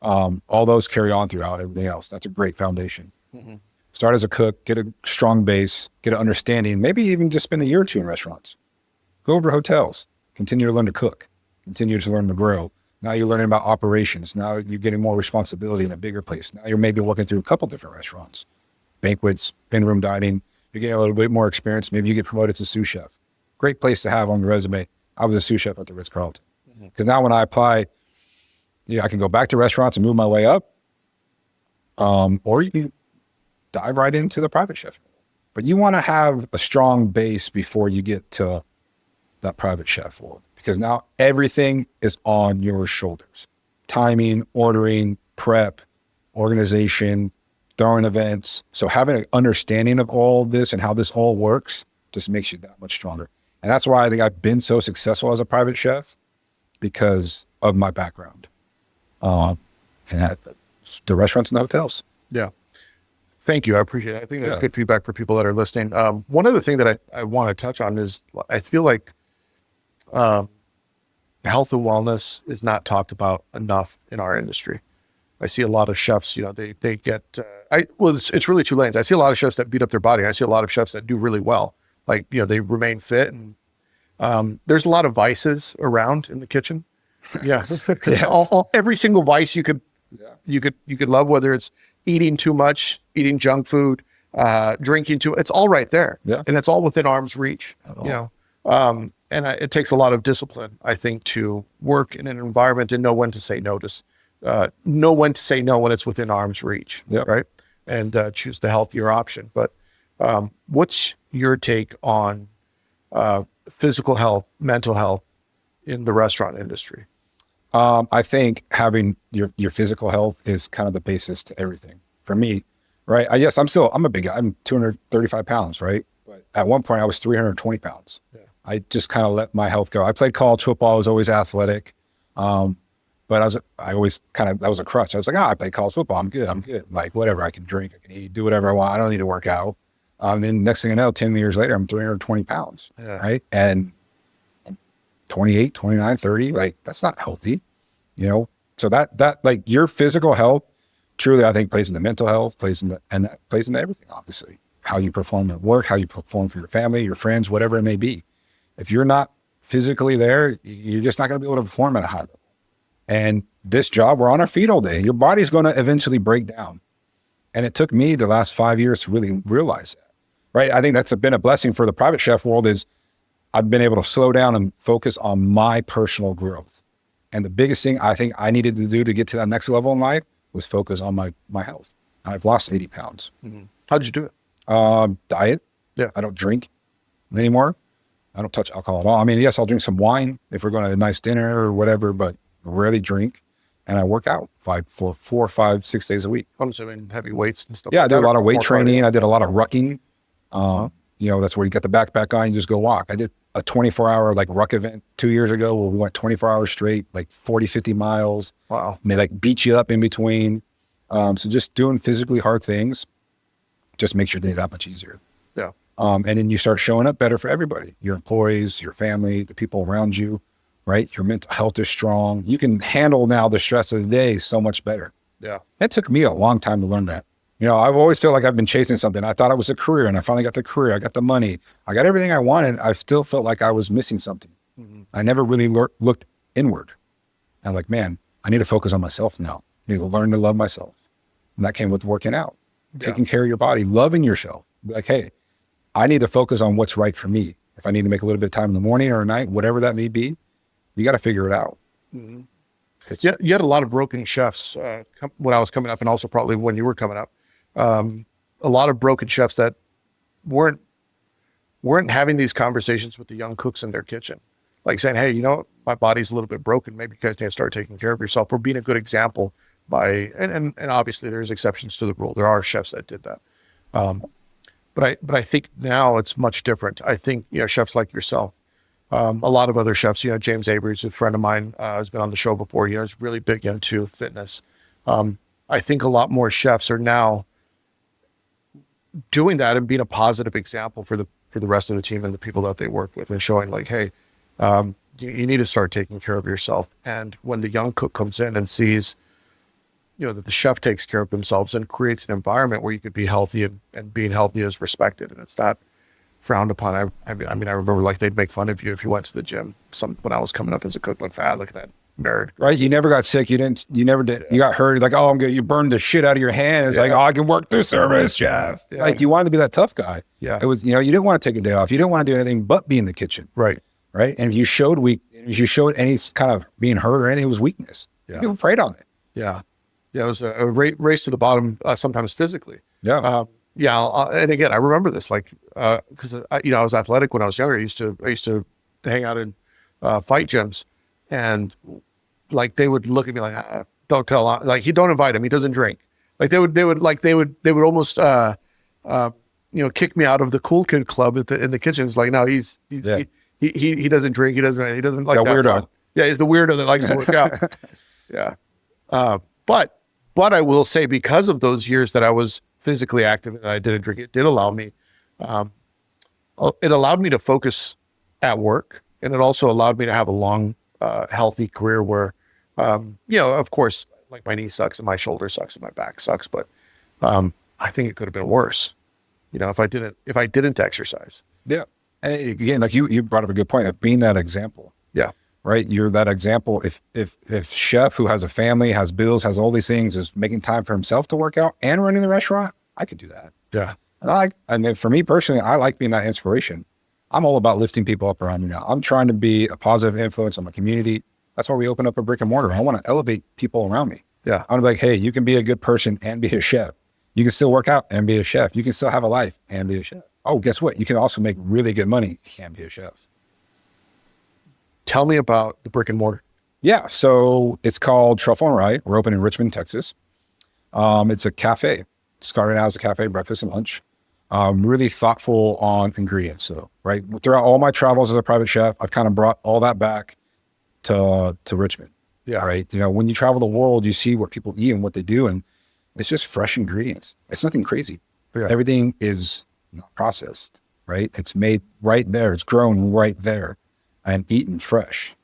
All those carry on throughout everything else. That's a great foundation. Mm-hmm. Start as a cook, get a strong base, get an understanding, maybe even just spend a year or two in restaurants. Go over to hotels, continue to learn to cook, continue to learn to grill. Now you're learning about operations. Now you're getting more responsibility in a bigger place. Now you're maybe working through a couple different restaurants, banquets, in-room dining. You're getting a little bit more experience. Maybe you get promoted to sous chef. Great place to have on your resume. I was a sous chef at the Ritz-Carlton. Because now when I apply, I can go back to restaurants and move my way up. Or you can dive right into the private chef. But you want to have a strong base before you get to that private chef world. Because now everything is on your shoulders. Timing, ordering, prep, organization, throwing events. So having an understanding of all this and how this all works just makes you that much stronger. And that's why I think I've been so successful as a private chef, because of my background. And at the restaurants and the hotels. Yeah. Thank you. I appreciate it. I think that's good feedback for people that are listening. One other thing that I want to touch on is I feel like health and wellness is not talked about enough in our industry. I see a lot of chefs, they get, it's really two lanes. I see a lot of chefs that beat up their body. I see a lot of chefs that do really well. Like, they remain fit, and there's a lot of vices around in the kitchen. Yeah. Yes. Every single vice you could love, whether it's eating too much, eating junk food, drinking it's all right there. Yeah. And it's all within arm's reach, and it takes a lot of discipline, I think, to work in an environment and know when to say no know when to say no when it's within arm's reach. Yep. Right. And choose the healthier option. But what's your take on physical health, mental health in the restaurant industry? I think having your physical health is kind of the basis to everything for me, right? I'm a big guy. I'm 235 pounds, right? But at one point I was 320 pounds. Yeah. I just kind of let my health go. I played college football. I was always athletic. But that was a crutch. I was like, I played college football. I'm good. Like, whatever, I can drink, I can eat, do whatever I want. I don't need to work out. Then next thing I know, 10 years later, I'm 320 pounds, right? And 28, 29, 30, like, that's not healthy, So that like your physical health truly, I think, plays into mental health, and that plays into everything, obviously. How you perform at work, how you perform for your family, your friends, whatever it may be. If you're not physically there, you're just not going to be able to perform at a high level. And this job, we're on our feet all day. Your body's going to eventually break down. And it took me the last 5 years to really realize that, right? I think that's been a blessing for the private chef world, is I've been able to slow down and focus on my personal growth. And the biggest thing I think I needed to do to get to that next level in life was focus on my health. I've lost 80 pounds. Mm-hmm. How did you do it? Diet. Yeah. I don't drink anymore. I don't touch alcohol at all. I mean, yes, I'll drink some wine if we're going to a nice dinner or whatever, but rarely drink. And I work out 4, 5, 6 days a week. I'm assuming heavy weights and stuff. Yeah, like I did a lot of weight training. Cardio. I did a lot of rucking. That's where you get the backpack on, you just go walk. I did a 24-hour ruck event 2 years ago where we went 24 hours straight, 40, 50 miles. Wow. And they beat you up in between. So just doing physically hard things just makes your day that much easier. Yeah. And then you start showing up better for everybody, your employees, your family, the people around you, right? Your mental health is strong. You can handle now the stress of the day so much better. Yeah. It took me a long time to learn that. I've always felt like I've been chasing something. I thought it was a career, and I finally got the career. I got the money. I got everything I wanted. I still felt like I was missing something. Mm-hmm. I never really looked inward. I'm like, man, I need to focus on myself now. I need to learn to love myself. And that came with working out, taking care of your body, loving yourself. Like, hey, I need to focus on what's right for me. If I need to make a little bit of time in the morning or at night, whatever that may be, you got to figure it out. Mm-hmm. You had a lot of broken chefs when I was coming up, and also probably when you were coming up. A lot of broken chefs that weren't having these conversations with the young cooks in their kitchen, like saying, hey, my body's a little bit broken. Maybe you guys need to start taking care of yourself, or being a good example and obviously there's exceptions to the rule. There are chefs that did that. But I think now it's much different. I think, chefs like yourself, a lot of other chefs, James Avery's a friend of mine, has been on the show before. He's really big into fitness. I think a lot more chefs are now doing that and being a positive example for the rest of the team and the people that they work with, and showing hey, you need to start taking care of yourself. And when the young cook comes in and sees, that the chef takes care of themselves and creates an environment where you could be healthy, and being healthy is respected and it's not frowned upon. I remember they'd make fun of you if you went to the gym. When I was coming up as a cook, look at that nerd. Right. You never got sick. You never did. You got hurt. Oh, I'm good. You burned the shit out of your hand. It's I can work through service, chef. Yeah. You wanted to be that tough guy. Yeah. It was, you didn't want to take a day off. You didn't want to do anything but be in the kitchen. Right. Right. And if you showed any kind of being hurt or anything, it was weakness. Yeah. People preyed on it. Yeah. Yeah. It was a race to the bottom, sometimes physically. Yeah. And again, I remember this, because I was athletic when I was younger. I used to hang out in fight gyms, and they would look at me don't tell, don't invite him. He doesn't drink. Like they would almost, kick me out of the cool kid club in the kitchen. It's like, no, he doesn't drink. He doesn't like that weirdo. fun. Yeah. He's the weirdo that likes to work out. Yeah. But I will say, because of those years that I was physically active and I didn't drink, it did allow me, it allowed me to focus at work. And it also allowed me to have a long, healthy career where, of course, like my knee sucks and my shoulder sucks and my back sucks, but I think it could have been worse, if I didn't exercise. Yeah. And again, like you brought up a good point of being that example. Yeah. Right. You're that example. If chef who has a family, has bills, has all these things, is making time for himself to work out and running the restaurant, I could do that. Yeah. And then for me personally, I like being that inspiration. I'm all about lifting people up around me now. I'm trying to be a positive influence on my community. That's why we open up a brick and mortar. I want to elevate people around me. Yeah. I want to be like, hey, you can be a good person and be a chef. You can still work out and be a chef. You can still have a life and be a chef. Oh, guess what? You can also make really good money and be a chef. Tell me about the brick and mortar. Yeah. So it's called Truffle and Rye. We're open in Richmond, Texas. It's a cafe. It started out as a cafe, breakfast and lunch. Really thoughtful on ingredients. So, right, throughout all my travels as a private chef, I've kind of brought all that back to Richmond. Yeah. Right. When you travel the world, you see what people eat and what they do, and it's just fresh ingredients. It's nothing crazy. Yeah. Everything is not processed, right? It's made right there. It's grown right there and eaten fresh.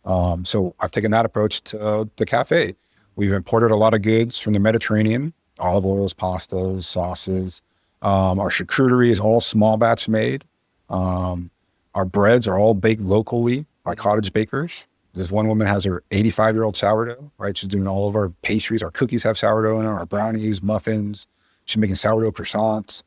So I've taken that approach to the cafe. We've imported a lot of goods from the Mediterranean, olive oils, pastas, sauces. Our charcuterie is all small batch made. Our breads are all baked locally by cottage bakers. This one woman has her 85-year-old sourdough, right? She's doing all of our pastries. Our cookies have sourdough in them, our brownies, muffins. She's making sourdough croissants.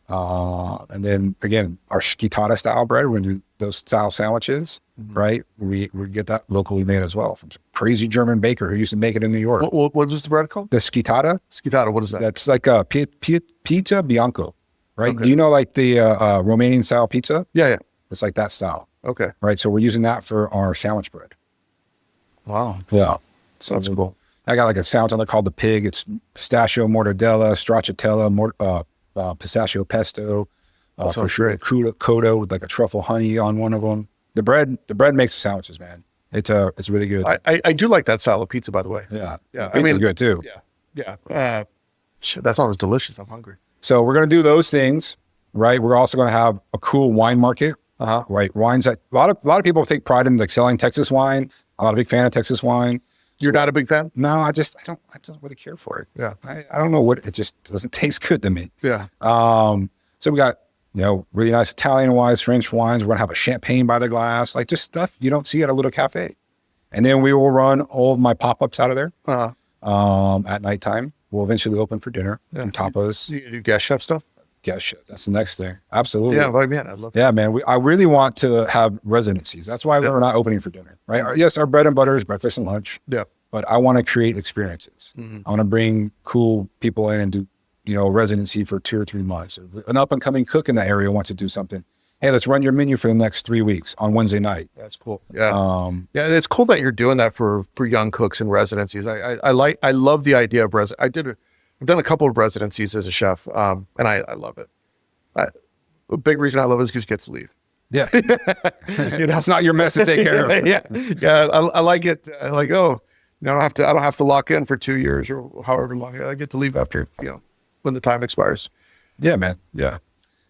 And then again, our skitada style bread, we're gonna do those style sandwiches, right? We get that locally made as well from some crazy German baker who used to make it in New York. What was the bread called? The skitada. Skitada. What is that? That's like a pizza bianco, right? Okay. Do you know like the Romanian style pizza? Yeah. It's like that style, Okay. right? So we're using that for our sandwich bread. Wow. Yeah. So That's cool. I got like a sandwich on there called the pig. It's pistachio mortadella, stracciatella, pistachio pesto, for sure. Coda with like a truffle honey on one of them. The bread makes the sandwiches, man. It's really good. I do like that style of pizza, by the way. Yeah. Yeah. Pizza's good too. Yeah. Shit, that sounds delicious. I'm hungry. So we're going to do those things, right? We're also going to have a cool wine market, right? Wines that a lot of people take pride in, like selling Texas wine. I'm not a big fan of Texas wine. You're not a big fan? No, I don't really care for it. Yeah. I don't know what, it just doesn't taste good to me. Yeah. So we got, really nice Italian wines, French wines. We're going to have a champagne by the glass, like just stuff you don't see at a little cafe. And then we will run all of my pop-ups out of there at nighttime. We'll eventually open for dinner and tapas. You do guest chef stuff? Guest chef. That's the next thing. Absolutely. Yeah, well, man, I'd love that. Yeah, man. I really want to have residencies. That's why we're not opening for dinner, right? Yes, our bread and butter is breakfast and lunch. Yeah. But I want to create experiences. Mm-hmm. I want to bring cool people in and do, residency for 2 or 3 months. An up and coming cook in that area wants to do something. Hey, let's run your menu for the next 3 weeks on Wednesday night. That's cool. Yeah. Yeah. And it's cool that you're doing that for young cooks and residencies. I love the idea of I've done a couple of residencies as a chef. And I love it. A big reason I love it is because you get to leave. Yeah. It's not your mess to take care of. Yeah. I like it. I don't have to lock in for 2 years or however long. I get to leave after, when the time expires. Yeah, man. Yeah.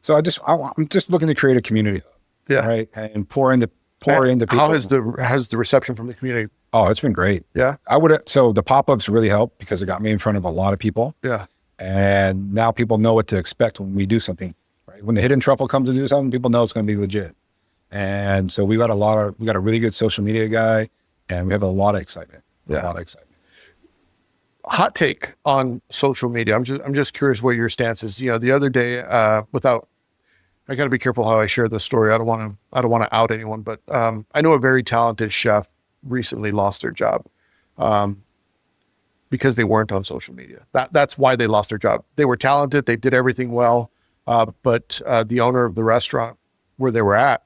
So I'm just looking to create a community. Yeah. Right. And pour into people. How has the reception from the community? Oh, it's been great. Yeah. So the pop-ups really helped because it got me in front of a lot of people. Yeah. And now people know what to expect when we do something, right? When the hidden truffle comes to do something, people know it's going to be legit. And so we got a really good social media guy, and we have a lot of excitement. Yeah. A lot of excitement. Hot take on social media. I'm just curious what your stance is. The other day, I got to be careful how I share this story. I don't want to out anyone, but I know a very talented chef recently lost their job because they weren't on social media. That's why they lost their job. They were talented. They did everything well, but the owner of the restaurant where they were at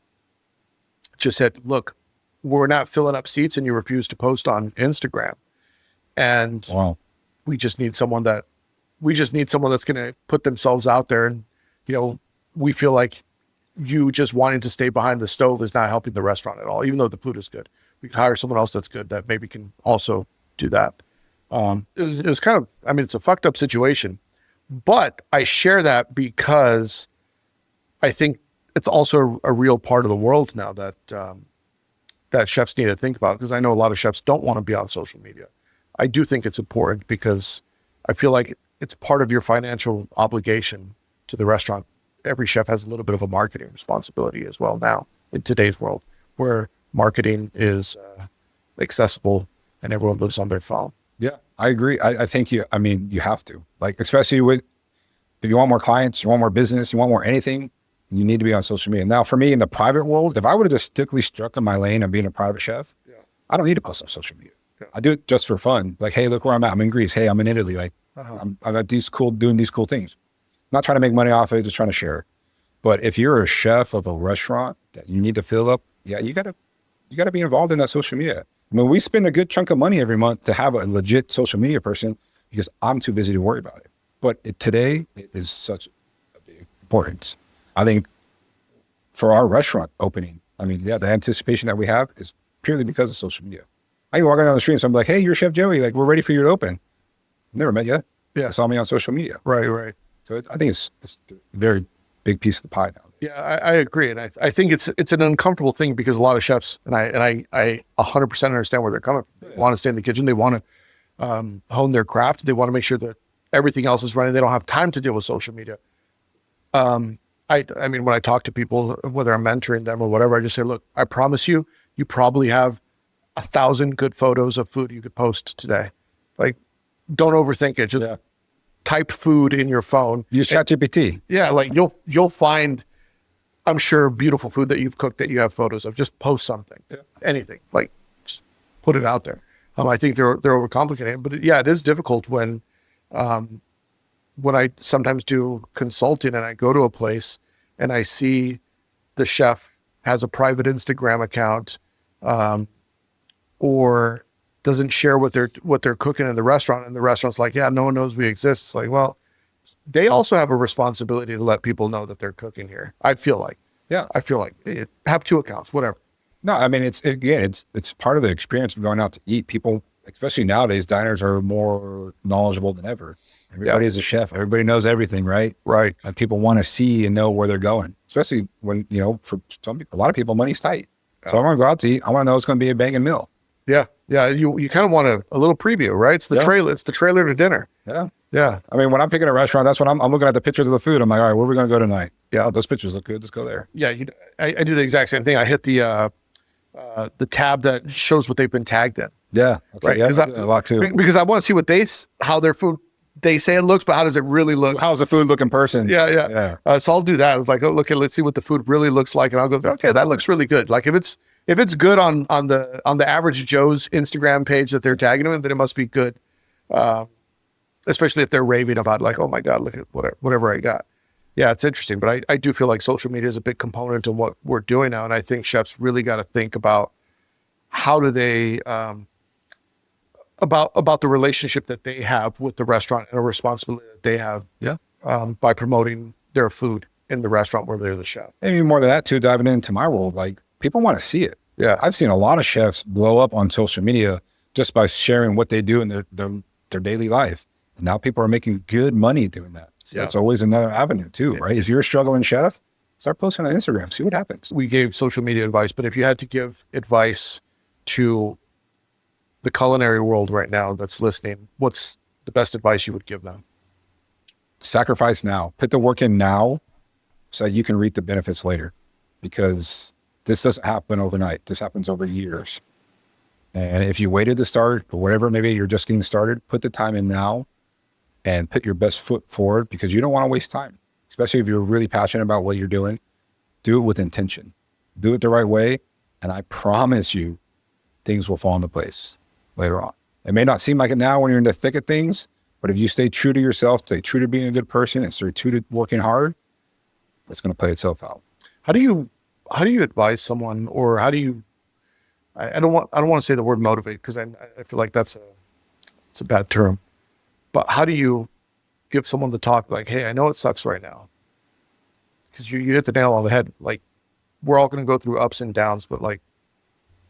just said, "Look, we're not filling up seats, and you refuse to post on Instagram, and Wow. we just need someone that we just need someone that's going to put themselves out there. And, we feel like you just wanting to stay behind the stove is not helping the restaurant at all, even though the food is good. We could hire someone else that's good that maybe can also do that. It was kind of, it's a fucked up situation, but I share that because I think it's also a real part of the world now that that chefs need to think about, because I know a lot of chefs don't want to be on social media. I do think it's important because I feel like it's part of your financial obligation to the restaurant. Every chef has a little bit of a marketing responsibility as well now in today's world, where marketing is accessible and everyone lives on their phone. Yeah, I agree. I think you have to, like, especially with, if you want more clients, you want more business, you want more anything, you need to be on social media. Now, for me in the private world, if I would have just strictly struck in my lane of being a private chef, I don't need to post on social media. I do it just for fun. Like, hey, look where I'm at. I'm in Greece. Hey, I'm in Italy. Like, I'm at doing these cool things. Not trying to make money off it, just trying to share. But if you're a chef of a restaurant that you need to fill up, you gotta be involved in that social media. We spend a good chunk of money every month to have a legit social media person because I'm too busy to worry about it. But today it is such a big importance. I think for our restaurant opening, the anticipation that we have is purely because of social media. I can walk down the street and someone's like, hey, you're Chef Joey. Like, we're ready for you to open. Never met you. Yeah. Saw me on social media. Right. So I think it's a very big piece of the pie now. Yeah, I agree. And I think it's an uncomfortable thing because a lot of chefs, and I 100% understand where they're coming from. They want to stay in the kitchen. They want to hone their craft. They want to make sure that everything else is running. They don't have time to deal with social media. When I talk to people, whether I'm mentoring them or whatever, I just say, look, I promise you, you probably have 1,000 good photos of food you could post today. Like, don't overthink it. Just type food in your phone. Use ChatGPT. Yeah, like you'll find, I'm sure, beautiful food that you've cooked that you have photos of. Just post something, anything. Like, just put it out there. I think they're overcomplicating it, but it is difficult when I sometimes do consulting and I go to a place and I see the chef has a private Instagram account, or doesn't share what they're cooking in the restaurant, and the restaurant's like, yeah, no one knows we exist. It's like, well, they also have a responsibility to let people know that they're cooking here. I feel like have two accounts, whatever. No, it's part of the experience of going out to eat. People, especially nowadays, diners are more knowledgeable than ever. Everybody is a chef. Everybody knows everything, right? Right. And people want to see and know where they're going, especially when, for some people, a lot of people, money's tight. So I want to go out to eat. I want to know it's going to be a banging meal. Yeah. Yeah. You kind of want a little preview, right? It's the trailer. It's the trailer to dinner. Yeah. Yeah. When I'm picking a restaurant, that's what I'm looking at the pictures of the food. I'm like, all right, where are we going to go tonight? Yeah. Those pictures look good. Let's go there. Yeah. I do the exact same thing. I hit the tab that shows what they've been tagged in. Yeah. Okay. Right. Yeah. A lot too. Because I want to see how their food, they say it looks, but how does it really look? How's the food look in person? Yeah. So I'll do that. It's like, let's see what the food really looks like. And I'll go, okay, that looks really good. Like, if it's good on the average Joe's Instagram page that they're tagging them in, then it must be good. Especially if they're raving about, like, oh my God, look at whatever I got. Yeah, it's interesting. But I do feel like social media is a big component of what we're doing now. And I think chefs really got to think about how do they, about the relationship that they have with the restaurant and a responsibility that they have by promoting their food in the restaurant where they're the chef. And even more than that too, diving into my world, like, people want to see it. Yeah. I've seen a lot of chefs blow up on social media just by sharing what they do in their daily life. And now people are making good money doing that. So that's always another avenue too, right? If you're a struggling chef, start posting on Instagram, see what happens. We gave social media advice, but if you had to give advice to the culinary world right now that's listening, what's the best advice you would give them? Sacrifice now. Put the work in now so you can reap the benefits later, because this doesn't happen overnight. This happens over years. And if you waited to start or whatever, maybe you're just getting started, put the time in now and put your best foot forward, because you don't want to waste time, especially if you're really passionate about what you're doing. Do it with intention. Do it the right way. And I promise you, things will fall into place later on. It may not seem like it now when you're in the thick of things, but if you stay true to yourself, stay true to being a good person, and stay true to working hard, it's going to play itself out. How do you advise someone, or how do you, I don't want to say the word motivate, because I feel like it's a bad term, but how do you give someone the talk like, hey, I know it sucks right now, because you hit the nail on the head. Like, we're all going to go through ups and downs, but like,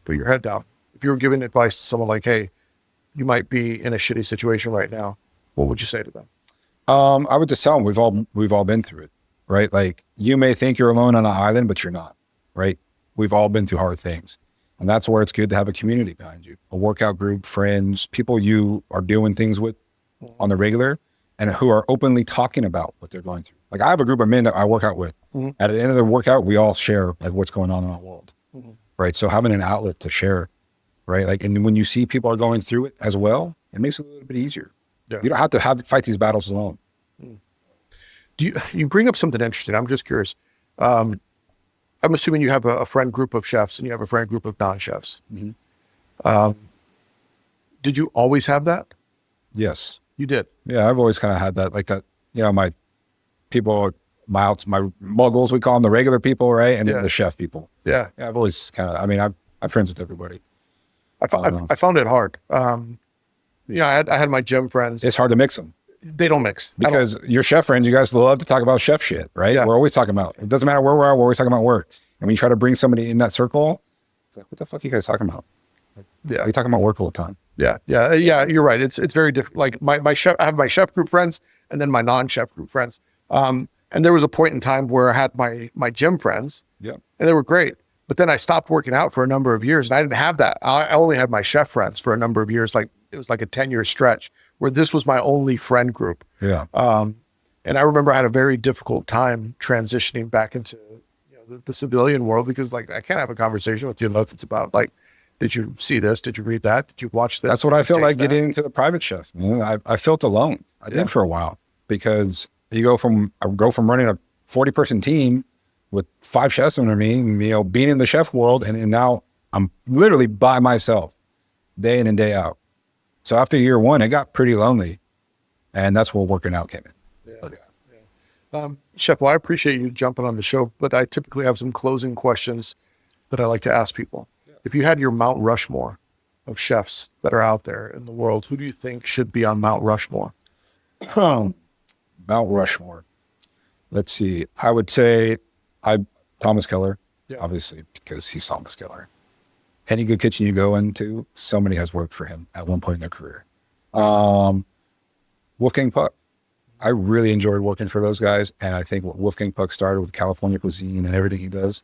put your head down. If you were giving advice to someone like, hey, you might be in a shitty situation right now, what would you say to them? I would just tell them we've all been through it, right? Like, you may think you're alone on an island, but you're not, right? We've all been through hard things. And that's where it's good to have a community behind you, a workout group, friends, people you are doing things with on the regular, and who are openly talking about what they're going through. Like, I have a group of men that I work out with. At the end of the workout, we all share like what's going on in our world, right? So having an outlet to share, right? Like, and when you see people are going through it as well, it makes it a little bit easier. Yeah. You don't have to fight these battles alone. You bring up something interesting. I'm just curious. I'm assuming you have a friend group of chefs and you have a friend group of non-chefs. Did you always have that? Yes. You did. Yeah, I've always kind of had that, like that, you know, my people, my muggles, we call them, the regular people, right? And then the chef people. Yeah. Yeah, I've always kind of, I mean, I'm friends with everybody. I found it hard. You know, I had my gym friends. It's hard to mix them. They don't mix. Because your chef friends, you guys love to talk about chef shit, right? Yeah. We're always talking about, it doesn't matter where we're always talking about work. And when you try to bring somebody in that circle, it's like, what the fuck are you guys talking about? Yeah. Are you talking about work all the time? Yeah. You're right. It's very different. Like my chef, I have my chef group friends and then my non-chef group friends. And there was a point in time where I had my gym friends. Yeah. And they were great. But then I stopped working out for a number of years and I didn't have that. I only had my chef friends for a number of years. Like, it was like a 10-year stretch where this was my only friend group. Yeah. And I remember I had a very difficult time transitioning back into the civilian world, because like, I can't have a conversation with you unless it's about like, did you see this? Did you read that? Did you watch this? That's what I feel like that? getting into the private chef. You know, I felt alone. I did for a while, because I go from running a 40-person team with 5 chefs under me, and, you know, being in the chef world, and now I'm literally by myself day in and day out. So after year 1, it got pretty lonely, and that's where working out came in. Chef, well, I appreciate you jumping on the show, but I typically have some closing questions that I like to ask people. If you had your Mount Rushmore of chefs that are out there in the world, who do you think should be on Mount Rushmore? Mount Rushmore. Let's see. I would say Thomas Keller, obviously, because he's Thomas Keller. Any good kitchen you go into, somebody has worked for him at one point in their career. Wolfgang Puck. I really enjoyed working for those guys, and I think what Wolfgang Puck started with California cuisine and everything he does,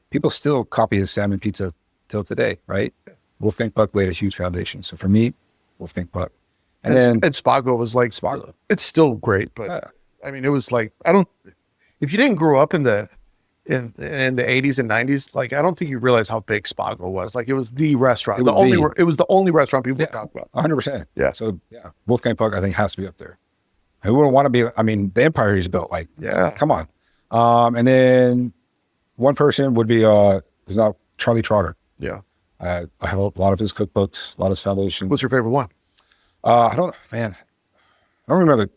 people still copy his salmon pizza till today, right? Wolfgang Puck laid a huge foundation. So for me, Wolfgang Puck. And Spago was like, Spago. It's still great, but I mean, it was like, if you didn't grow up in the 80s and 90s, like, I don't think you realize how big Spago was. Like, it was the restaurant. It was the only restaurant people would talk about. 100%. Yeah. So yeah, Wolfgang Puck, I think, has to be up there. Who wouldn't want to be, I mean, the empire he's built, like, come on. And then one person would be, is not Charlie Trotter. Yeah. I have a lot of his cookbooks, a lot of his foundation. What's your favorite one? I don't remember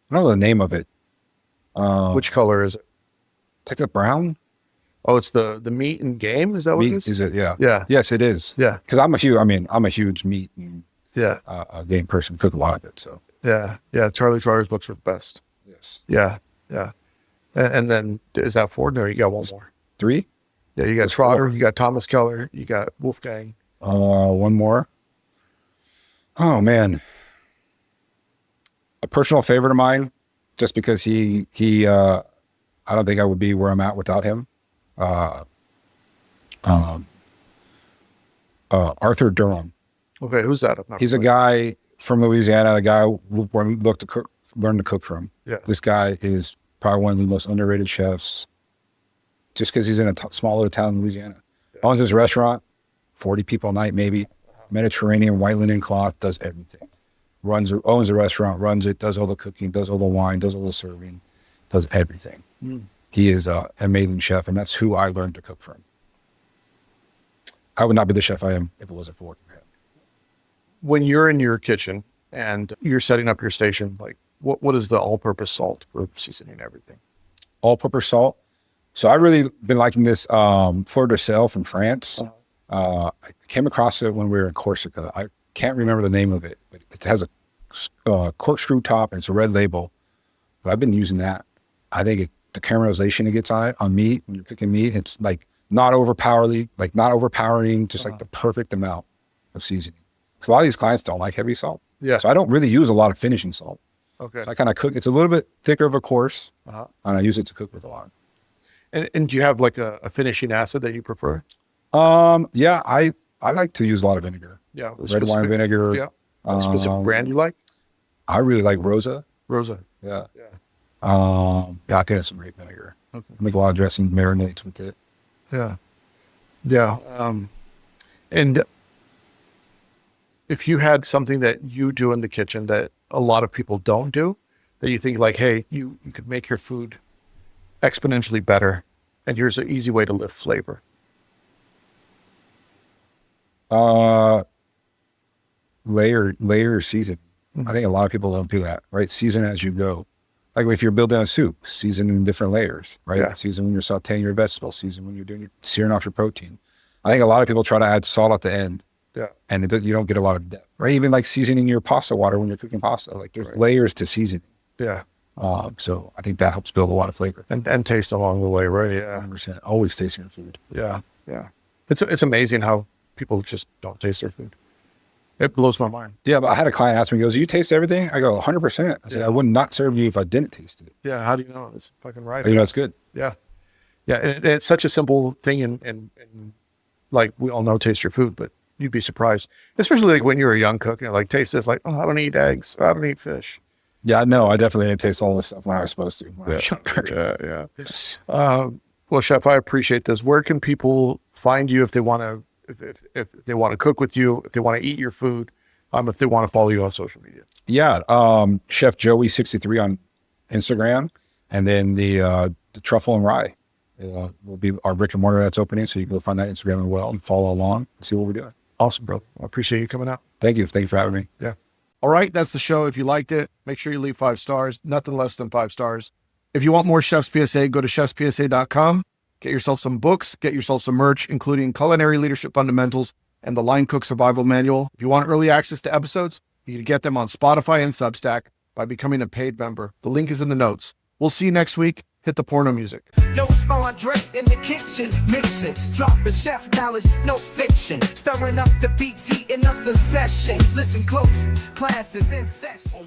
the name of it. Which color is it? It's like the brown. Oh, it's the meat and game. Is that what it is? Is it? Yeah. Yeah. Yes, it is. Yeah. Because I'm a huge meat and game person. Cook a lot of it. So yeah. Charlie Trotter's books are the best. yes. Yeah. And then is that 4? No, you got one more. 3. Yeah, you got Trotter, you got Thomas Keller, you got Wolfgang. One more. Oh man, a personal favorite of mine, just because he I don't think I would be where I'm at without him. Arthur Durham. Okay, who's that? He's a guy from Louisiana. A guy we learned to cook from. Yeah. This guy is probably one of the most underrated chefs, just because he's in a small little town in Louisiana. Owns his restaurant, 40 people a night maybe. Mediterranean white linen cloth, does everything. Owns the restaurant, runs it, does all the cooking, does all the wine, does all the serving, does everything. He is an amazing chef, and that's who I learned to cook from. I would not be the chef I am if it wasn't for working for him. When you're in your kitchen and you're setting up your station, like what is the all-purpose salt for seasoning everything? All-purpose salt. So I've really been liking this Fleur de Sel from France. I came across it when we were in Corsica. I can't remember the name of it, but it has a corkscrew top, and it's a red label. But I've been using that. I think the caramelization it gets on meat, when you're cooking meat, it's like not overpowering, just like the perfect amount of seasoning. Because a lot of these clients don't like heavy salt. Yeah. So I don't really use a lot of finishing salt. Okay. So I kind of cook. It's a little bit thicker of a course, Uh-huh. and I use it to cook with a lot. And do you have like a finishing acid that you prefer? Yeah, I like to use a lot of vinegar. Yeah. Red wine vinegar. Yeah. A specific brand you like? I really like Rosa. Rosa. Yeah. Yeah. Yeah, I think it's some great vinegar. Okay. I make a lot of dressing, marinades with it. Yeah. Yeah. And if you had something that you do in the kitchen that a lot of people don't do, that you think like, hey, you could make your food exponentially better, and here's an easy way to lift flavor. Layer seasoning. I think a lot of people don't do that, right? Season as you go. Like if you're building a soup, season in different layers, right? Yeah. Season when you're sauteing your vegetables, season when you're doing your searing off your protein. I think a lot of people try to add salt at the end. Yeah. And you don't get a lot of depth, right? Even like seasoning your pasta water when you're cooking pasta, like there's layers to seasoning. Yeah. So I think that helps build a lot of flavor. And taste along the way, right? Yeah. 100%. Always tasting your food. Yeah. Yeah. It's amazing how people just don't taste their food. It blows my mind. Yeah, but I had a client ask me, he goes, you taste everything? I go, 100%. I said, I would not serve you if I didn't taste it. Yeah. How do you know? It's fucking right. You know, it's good. Yeah. Yeah. And it's such a simple thing. And like we all know, taste your food, but you'd be surprised, especially like when you're a young cook and like taste this, like, oh, I don't eat eggs. I don't eat fish. Yeah, no, I definitely didn't taste all this stuff when I was supposed to. When I was younger. Yeah. Well, Chef, I appreciate this. Where can people find you if they want to, if they want to cook with you, if they want to eat your food, if they want to follow you on social media? Yeah, Chef Joey 63 on Instagram, and then the Truffle and Rye will be our brick and mortar that's opening. So you can go find that Instagram as well and follow along and see what we're doing. Awesome, bro. I appreciate you coming out. Thank you. Thank you for having me. Yeah. All right, that's the show. If you liked it, make sure you leave 5 stars, nothing less than 5 stars. If you want more Chefs PSA, go to chefspsa.com. Get yourself some books, get yourself some merch, including Culinary Leadership Fundamentals and the Line Cook Survival Manual. If you want early access to episodes, you can get them on Spotify and Substack by becoming a paid member. The link is in the notes. We'll see you next week. Hit the porno music. No Andre in the kitchen, mixing, dropping chef knowledge, no fiction. Stirring up the beats, heating up the session. Listen close, class is in session.